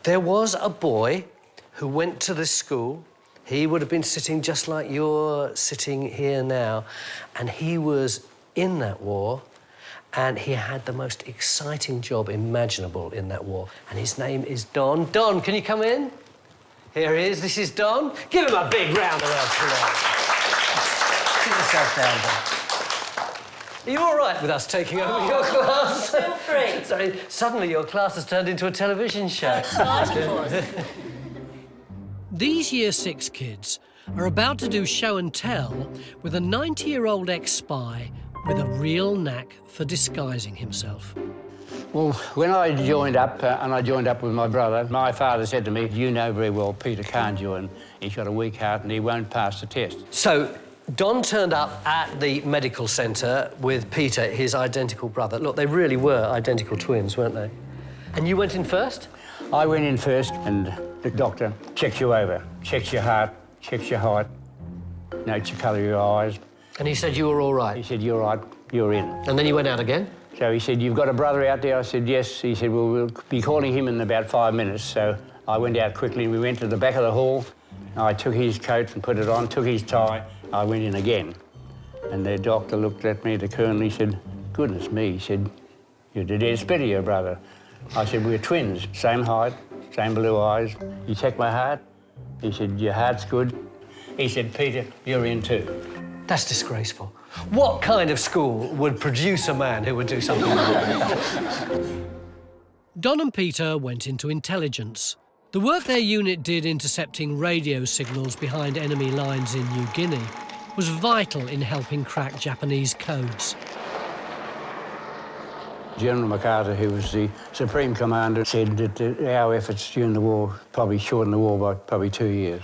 there was a boy who went to this school. He would have been sitting just like you're sitting here now, and he was in that war, and he had the most exciting job imaginable in that war, and his name is Don. Don, can you come in? Here he is. This is Don. Give him a big round of applause. Sit yourself down, Don. Are you all right with us taking over your class? Feel free. Sorry, suddenly your class has turned into a television show. Exciting for us. These Year 6 kids are about to do show and tell with a 90-year-old ex-spy with a real knack for disguising himself. Well, when I joined up, and I joined up with my brother, my father said to me, you know very well Peter can't join. He's got a weak heart and he won't pass the test. So, Don turned up at the medical centre with Peter, his identical brother. Look, they really were identical twins, weren't they? And you went in first? I went in first, and the doctor checks you over, checks your heart, checks your height, notes the colour of your eyes. And he said you were all right? He said, you're right, you're in. And then you went out again? So he said, you've got a brother out there? I said, yes. He said, well, we'll be calling him in about 5 minutes. So I went out quickly and we went to the back of the hall. I took his coat and put it on, took his tie. I went in again. And the doctor looked at me, the colonel, he said, goodness me, he said, you're the dead spit of your brother. I said, we're twins, same height, same blue eyes. He checked my heart. He said, your heart's good. He said, Peter, you're in too. That's disgraceful. What kind of school would produce a man who would do something like that? Don and Peter went into intelligence. The work their unit did intercepting radio signals behind enemy lines in New Guinea was vital in helping crack Japanese codes. General MacArthur, who was the Supreme Commander, said that our efforts during the war probably shortened the war by probably 2 years.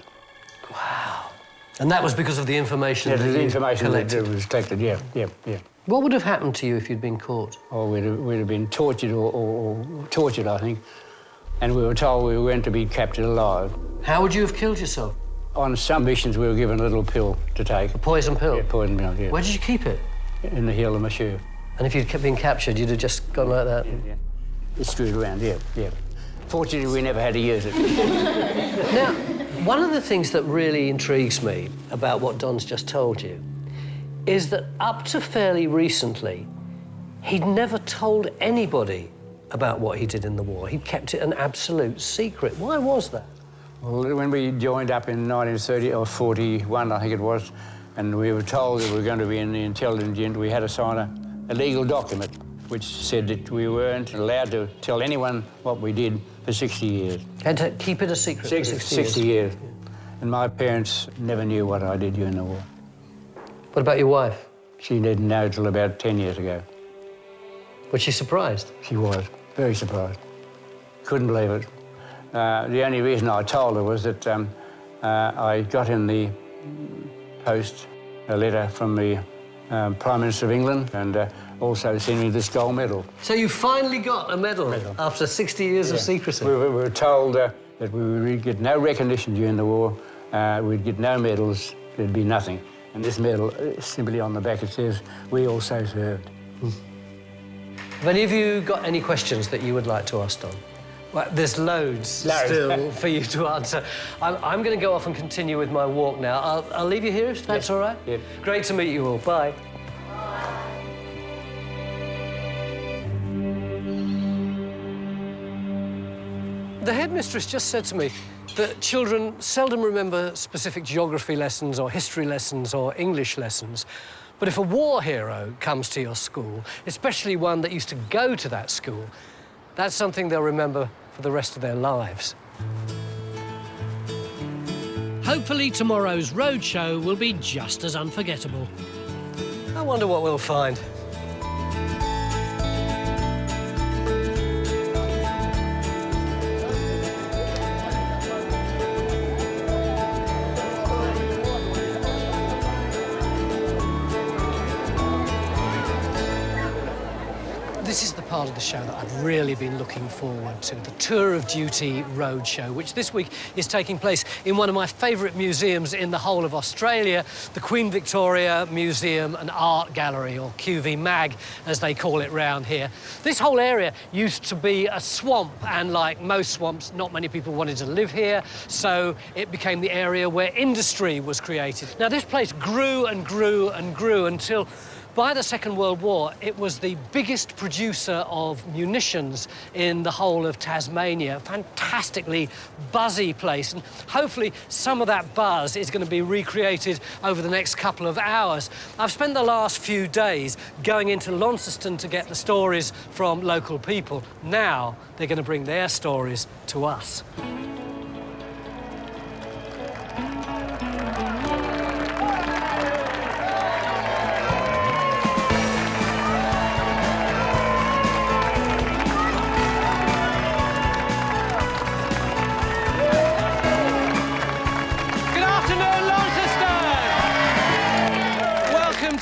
Wow. And that was because of the information that the information collected? that was collected, yeah. What would have happened to you if you'd been caught? Oh, we'd have been tortured or tortured, I think. And we were told we were going to be captured alive. How would you have killed yourself? On some missions, we were given a little pill to take. A poison pill? Yeah, poison pill, yeah. Where did you keep it? In the heel of my shoe. And if you'd been captured, you'd have just gone like that? Yeah. It screwed around, yeah. Fortunately, we never had to use it. Now, one of the things that really intrigues me about what Don's just told you is that up to fairly recently, he'd never told anybody about what he did in the war. He kept it an absolute secret. Why was that? Well, when we joined up in 1930 or 41, I think it was, and we were told that we were going to be in the intelligence unit, we had to sign a legal document which said that we weren't allowed to tell anyone what we did for 60 years. And to keep it a secret for 60 years. And my parents never knew what I did during the war. What about your wife? She didn't know till about 10 years ago. Was she surprised? She was, very surprised. Couldn't believe it. The only reason I told her was that I got in the post a letter from the Prime Minister of England and also sent me this gold medal. So you finally got a medal after 60 years of secrecy? We were told that we would get no recognition during the war, we'd get no medals, there'd be nothing. And this medal, simply on the back, it says, we also served. Have any of you got any questions that you would like to ask Don? Well, there's loads still for you to answer. I'm going to go off and continue with my walk now. I'll leave you here if that's all right? Yep. Great to meet you all. Bye. The headmistress just said to me that children seldom remember specific geography lessons or history lessons or English lessons. But if a war hero comes to your school, especially one that used to go to that school, that's something they'll remember for the rest of their lives. Hopefully tomorrow's roadshow will be just as unforgettable. I wonder what we'll find. This is the part of the show that I've really been looking forward to, the Tour of Duty Roadshow, which this week is taking place in one of my favourite museums in the whole of Australia, the Queen Victoria Museum and Art Gallery, or QV-MAG, as they call it round here. This whole area used to be a swamp, and like most swamps, not many people wanted to live here, so it became the area where industry was created. Now, this place grew and grew and grew until by the Second World War, it was the biggest producer of munitions in the whole of Tasmania. A fantastically buzzy place, and hopefully some of that buzz is going to be recreated over the next couple of hours. I've spent the last few days going into Launceston to get the stories from local people. Now they're going to bring their stories to us.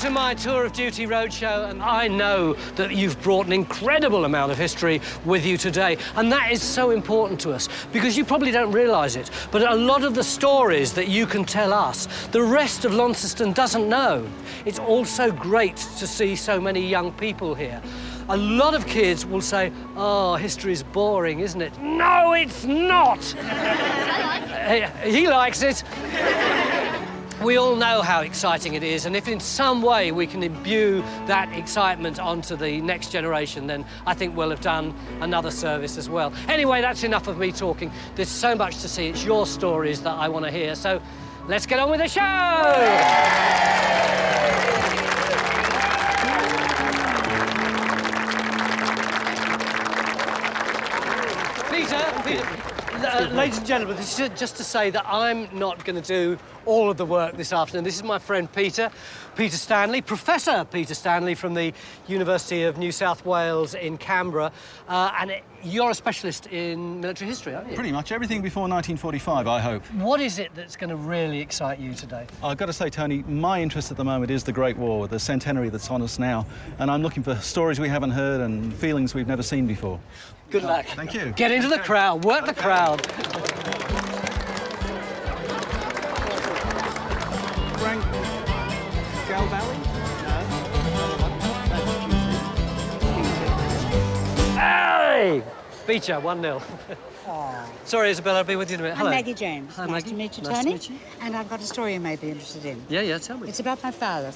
To my Tour of Duty Roadshow, and I know that you've brought an incredible amount of history with you today, and that is so important to us because you probably don't realise it, but a lot of the stories that you can tell us, the rest of Launceston doesn't know. It's also great to see so many young people here. A lot of kids will say, "Oh, history's boring, isn't it?" No, it's not! He likes it. We all know how exciting it is, and if in some way we can imbue that excitement onto the next generation, then I think we'll have done another service as well. Anyway, that's enough of me talking. There's so much to see. It's your stories that I want to hear, so let's get on with the show! Peter, ladies and gentlemen, this is just to say that I'm not going to do all of the work this afternoon. This is my friend Peter Stanley, Professor Peter Stanley from the University of New South Wales in Canberra. And you're a specialist in military history, aren't you? Pretty much everything before 1945, I hope. What is it that's going to really excite you today? I've got to say, Tony, my interest at the moment is the Great War, the centenary that's on us now, and I'm looking for stories we haven't heard and feelings we've never seen before. Good luck. Thank you. Get into the crowd, work the crowd. Hey! Beat you, 1-0. Sorry, Isabella, I'll be with you in a minute. Hello. I'm Maggie James. Hi, nice Maggie. to meet you, Nice Tony. to meet you. And I've got a story you may be interested in. Yeah, tell me. It's about my father.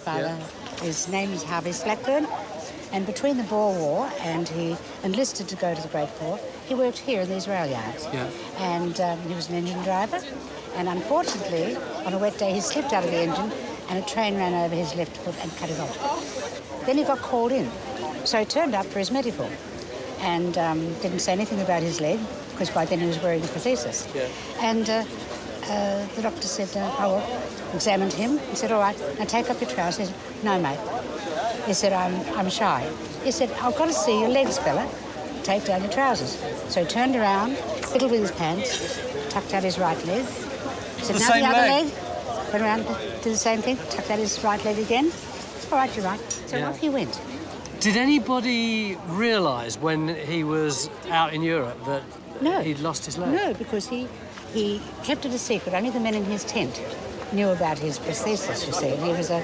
His name is Harvey Blackburn. And between the Boer War and he enlisted to go to the Great War, he worked here in these rail yards. Yeah. And he was an engine driver. And unfortunately, on a wet day, he slipped out of the engine and a train ran over his left foot and cut it off. Then he got called in. So he turned up for his medical and didn't say anything about his leg because by then he was wearing a prosthesis. Yeah. And the doctor said, examined him and said, "All right, now take up your trousers." He said, "No, mate." He said, I'm shy. He said, "I've got to see your legs, fella. Take down your trousers." So he turned around, fiddled with his pants, tucked out his right leg. He said, "Now the other leg." Went around, did the same thing, tucked out his right leg again. "All right, you're right." So off he went. Did anybody realise when he was out in Europe that he'd lost his leg? No, because he kept it a secret. Only the men in his tent knew about his prosthesis, you see. And he was a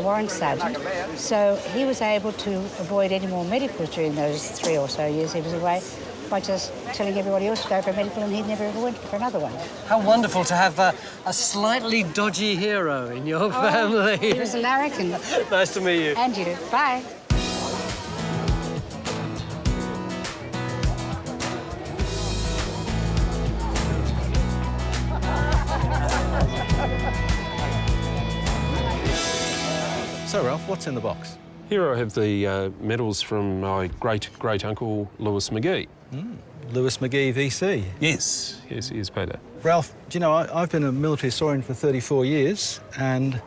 warrant sergeant. So he was able to avoid any more medicals during those 3 or so years he was away by just telling everybody else to go for a medical, and he never ever went for another one. How wonderful to have a slightly dodgy hero in your family. He was a larrikin. Nice to meet you. And you. Bye. So, Ralph, what's in the box? Here I have the medals from my great-great-uncle Lewis McGee. Lewis McGee, VC? Yes, he is, Peter. Ralph, do you know, I've been a military historian for 34 years, and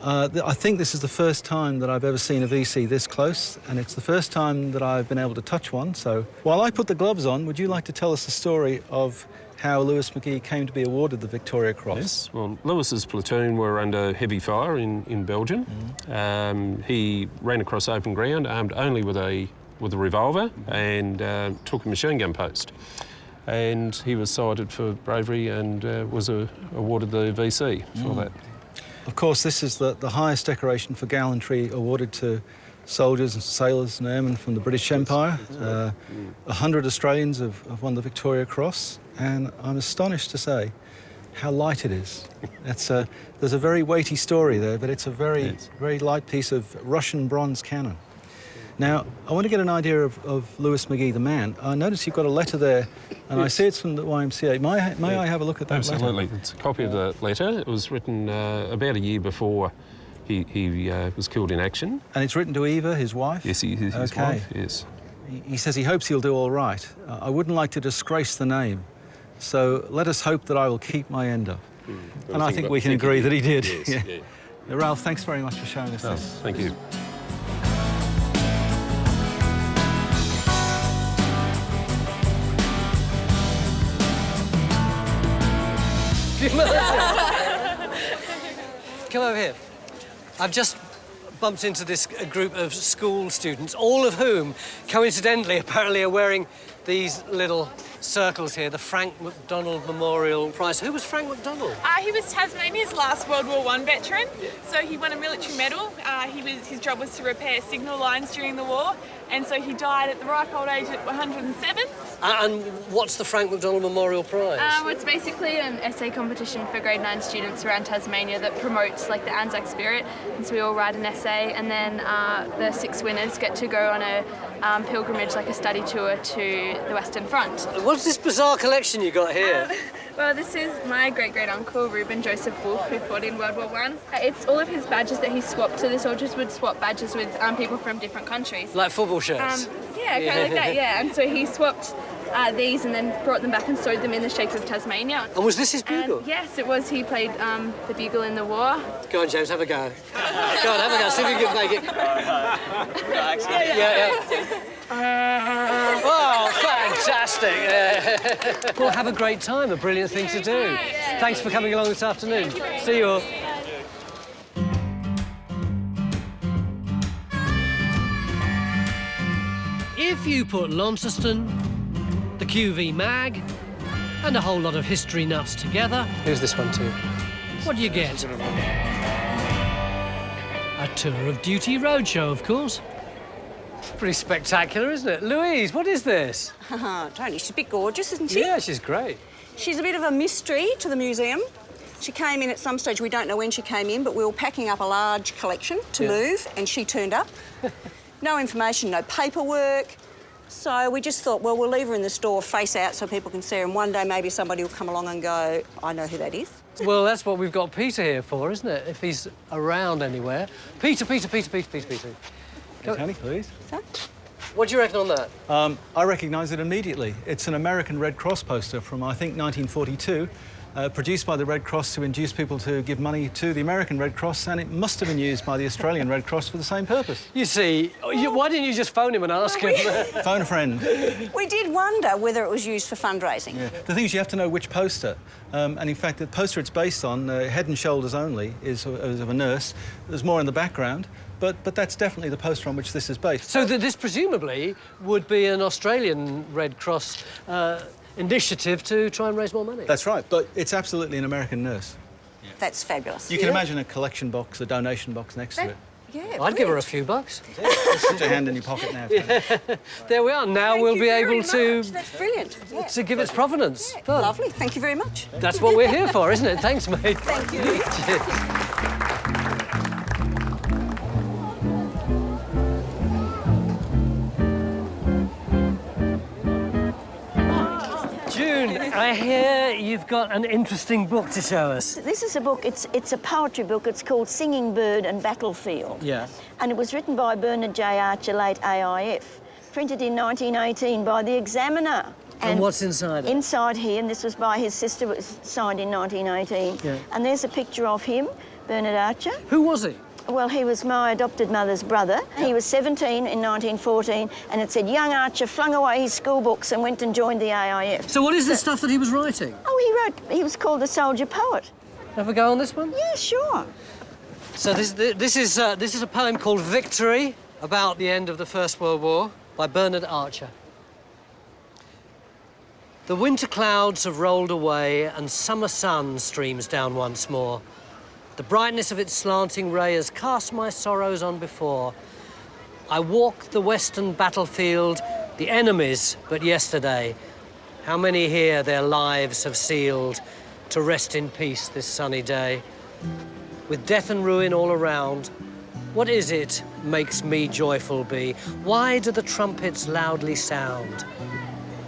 I think this is the first time that I've ever seen a VC this close, and it's the first time that I've been able to touch one. So while I put the gloves on, would you like to tell us the story of how Lewis McGee came to be awarded the Victoria Cross? Yes, well, Lewis's platoon were under heavy fire in Belgium. He ran across open ground, armed only with a with a revolver and took a machine gun post. And he was cited for bravery and was awarded the VC for that. Of course, this is the highest decoration for gallantry awarded to soldiers and sailors and airmen from the British Empire. 100 Australians have won the Victoria Cross, and I'm astonished to say how light it is. There's a very weighty story there, but it's a very light piece of Russian bronze cannon. Now, I want to get an idea of Lewis McGee, the man. I notice you've got a letter there, and I see it's from the YMCA. May I have a look at that letter? Absolutely. It's a copy of the letter. It was written about a year before he was killed in action. And it's written to Eva, his wife? Yes, his wife, yes. He says he hopes he'll do all right. I wouldn't like to disgrace the name, so let us hope that I will keep my end up. And I think we can agree that he did. Yes, yeah. yeah. Ralph, thanks very much for showing us this. Thank you. Come over here. I've just bumped into this group of school students, all of whom, coincidentally, apparently are wearing these little circles here, the Frank McDonald Memorial Prize. Who was Frank McDonald? He was Tasmania's last World War I veteran, so he won a military medal. His job was to repair signal lines during the war, and so he died at the ripe old age at 107. And what's the Frank McDonald Memorial Prize? It's basically an essay competition for grade 9 students around Tasmania that promotes like the Anzac spirit, and so we all write an essay, and then the 6 winners get to go on a pilgrimage, like a study tour to the Western Front. What's this bizarre collection you got here? Well, this is my great-great-uncle, Reuben Joseph Wolfe, who fought in World War I. It's all of his badges that he swapped, so the soldiers would swap badges with people from different countries. Like football shirts? Yeah, kind of like that, yeah. And so he swapped these and then brought them back and sewed them in the shape of Tasmania. And was this his bugle? Yes, it was. He played the bugle in the war. Go on, James, have a go. Go on, have a go, see if you can make it. Yeah. Oh, fantastic. Well, have a great time, a brilliant thing to do. Thanks for coming along this afternoon. See you all. If you put Launceston, the QV Mag, and a whole lot of history nuts together... Who's this one to? What do you get? A Tour of Duty roadshow, of course. It's pretty spectacular, isn't it? Louise, what is this? Tony, she's a bit gorgeous, isn't she? Yeah, she's great. She's a bit of a mystery to the museum. She came in at some stage, we don't know when she came in, but we were packing up a large collection to move, and she turned up. No information, no paperwork. So we just thought, well, we'll leave her in the store face out so people can see her, and one day maybe somebody will come along and go, I know who that is. Well, that's what we've got Peter here for, isn't it? If he's around anywhere. Peter. Hey, Tony, please. What do you reckon on that? I recognise it immediately. It's an American Red Cross poster from, I think, 1942, produced by the Red Cross to induce people to give money to the American Red Cross, and it must have been used by the Australian Red Cross for the same purpose. You see, why didn't you just phone him and ask him? Phone a friend. We did wonder whether it was used for fundraising. Yeah. The thing is, you have to know which poster. And in fact, the poster it's based on, Head and Shoulders Only, is of a nurse. There's more in the background, but that's definitely the poster on which this is based. So this presumably would be an Australian Red Cross initiative to try and raise more money. That's right, but it's absolutely an American nurse. Yeah. That's fabulous. You can imagine a collection box, a donation box next to it. Yeah, I'd give her a few bucks. Put your hand in your pocket now. Yeah. There we are. Now we'll be able to... That's brilliant. Yeah. To give its provenance. Yeah, lovely. Thank you very much. That's what we're here for, isn't it? Thanks, mate. Thank you. June, I hear you've got an interesting book to show us. This is a book, it's a poetry book. It's called Singing Bird and Battlefield. Yeah. And it was written by Bernard J. Archer, late AIF. Printed in 1918 by the Examiner. And what's inside it? Inside here, and this was by his sister, it was signed in 1918. Yeah. And there's a picture of him, Bernard Archer. Who was he? Well, he was my adopted mother's brother. He was 17 in 1914, and it said, young Archer flung away his school books and went and joined the AIF. So what is the stuff that he was writing? Oh, he was called the Soldier Poet. Have a go on this one? Yeah, sure. So this is a poem called Victory, about the end of the First World War. by Bernard Archer. The winter clouds have rolled away and summer sun streams down once more. The brightness of its slanting ray has cast my sorrows on before. I walk the western battlefield, the enemies but yesterday. How many here their lives have sealed to rest in peace this sunny day? With death and ruin all around, what is it makes me joyful be? Why do the trumpets loudly sound?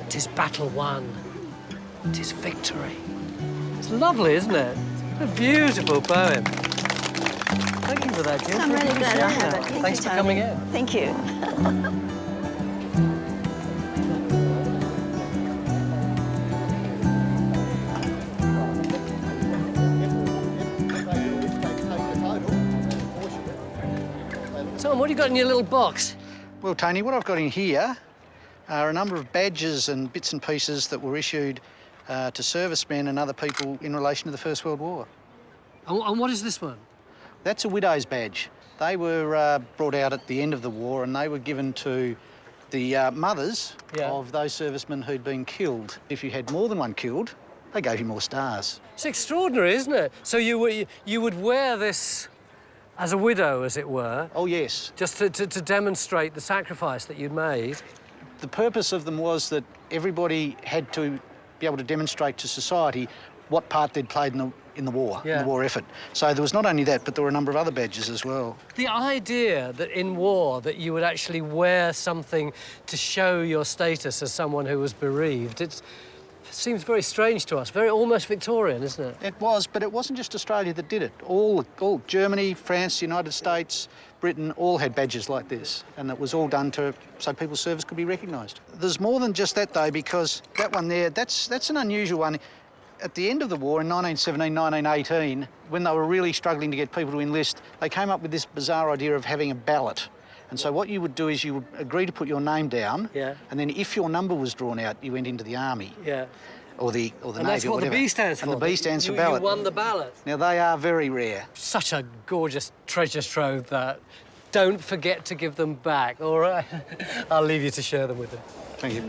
'Tis battle won, 'tis victory. It's lovely, isn't it? A beautiful poem. Thank you for that, Jim. I'm really glad I have it. Thanks for coming in. Thank you. Tom, what have you got in your little box? Well, Tony, what I've got in here are a number of badges and bits and pieces that were issued to servicemen and other people in relation to the First World War. And what is this one? That's a widow's badge. They were brought out at the end of the war and they were given to the mothers of those servicemen who'd been killed. If you had more than one killed, they gave you more stars. It's extraordinary, isn't it? So you would wear this as a widow, as it were? Oh, yes. Just to demonstrate the sacrifice that you'd made? The purpose of them was that everybody had to be able to demonstrate to society what part they'd played in the war, in the war effort. So there was not only that, but there were a number of other badges as well. The idea that in war that you would actually wear something to show your status as someone who was bereaved, it seems very strange to us, almost Victorian, isn't it? It was, but it wasn't just Australia that did it. All Germany, France, United States, Britain, all had badges like this, and it was all done so people's service could be recognised. There's more than just that, though, because that one there, that's an unusual one. At the end of the war in 1917, 1918, when they were really struggling to get people to enlist, they came up with this bizarre idea of having a ballot. And so what you would do is you would agree to put your name down, and then if your number was drawn out, you went into the army. Or the Navy, or whatever. That's what the B stands for. And the B stands for ballot. You won the ballot. Now, they are very rare. Such a gorgeous treasure trove, that. Don't forget to give them back, all right? I'll leave you to share them with them. Thank you.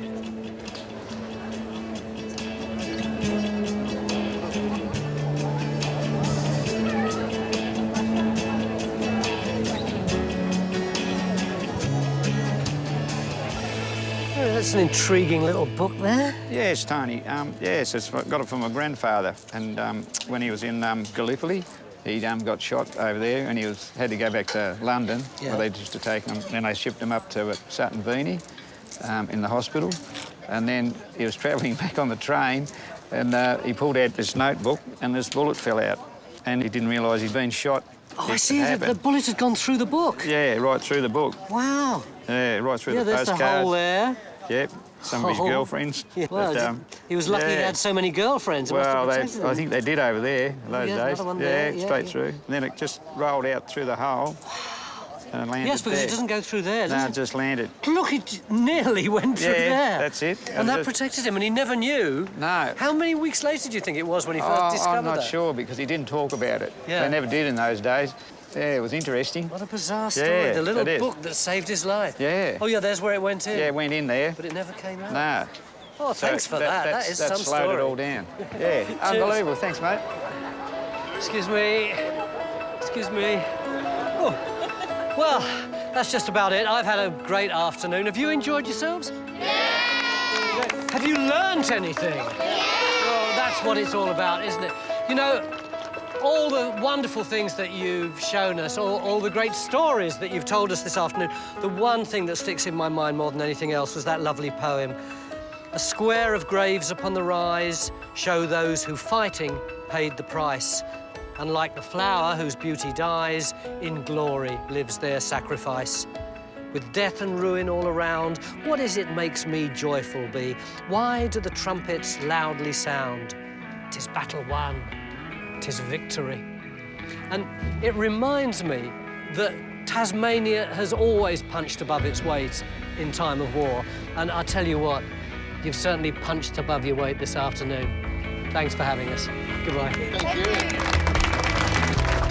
That's an intriguing little book there. Yes, Tony. Yes, I got it from my grandfather. And when he was in Gallipoli, he got shot over there and he had to go back to London, where they used to take him. Then they shipped him up to Sutton Venie in the hospital. And then he was travelling back on the train and he pulled out this notebook and this bullet fell out. And he didn't realise he'd been shot. Oh, I see. The bullet had gone through the book. Yeah, right through the book. Wow. Yeah, right through the postcards. Yeah, there's the hole there. Yep, some of his girlfriends. Yeah. Well, he was lucky he had so many girlfriends. Well, I think they did over there in those days. Another one there. Straight through. And then it just rolled out through the hole and landed Yes, because there. it doesn't go through there, does it? No, it just landed. Look, it nearly went through there. Yeah, that's it. And that protected him, and he never knew. No. How many weeks later do you think it was when he first discovered that? I'm not sure, because he didn't talk about it. Yeah. They never did in those days. Yeah, it was interesting. What a bizarre story. Yeah, the little book that saved his life. Yeah. Oh, yeah, there's where it went in. Yeah, it went in there. But it never came out. No. Oh, thanks for that. That is some story. That slowed it all down. Yeah, unbelievable. Thanks, mate. Excuse me. Excuse me. Oh. Well, that's just about it. I've had a great afternoon. Have you enjoyed yourselves? Yeah! Have you learnt anything? Yeah! Well, that's what it's all about, isn't it? You know, all the wonderful things that you've shown us, all the great stories that you've told us this afternoon, the one thing that sticks in my mind more than anything else was that lovely poem. A square of graves upon the rise show those who fighting paid the price. And like the flower whose beauty dies, in glory lives their sacrifice. With death and ruin all around, what is it makes me joyful be? Why do the trumpets loudly sound? 'Tis battle won, 'tis victory. And it reminds me that Tasmania has always punched above its weight in time of war. And I tell you what, you've certainly punched above your weight this afternoon. Thanks for having us. Goodbye. Thank you.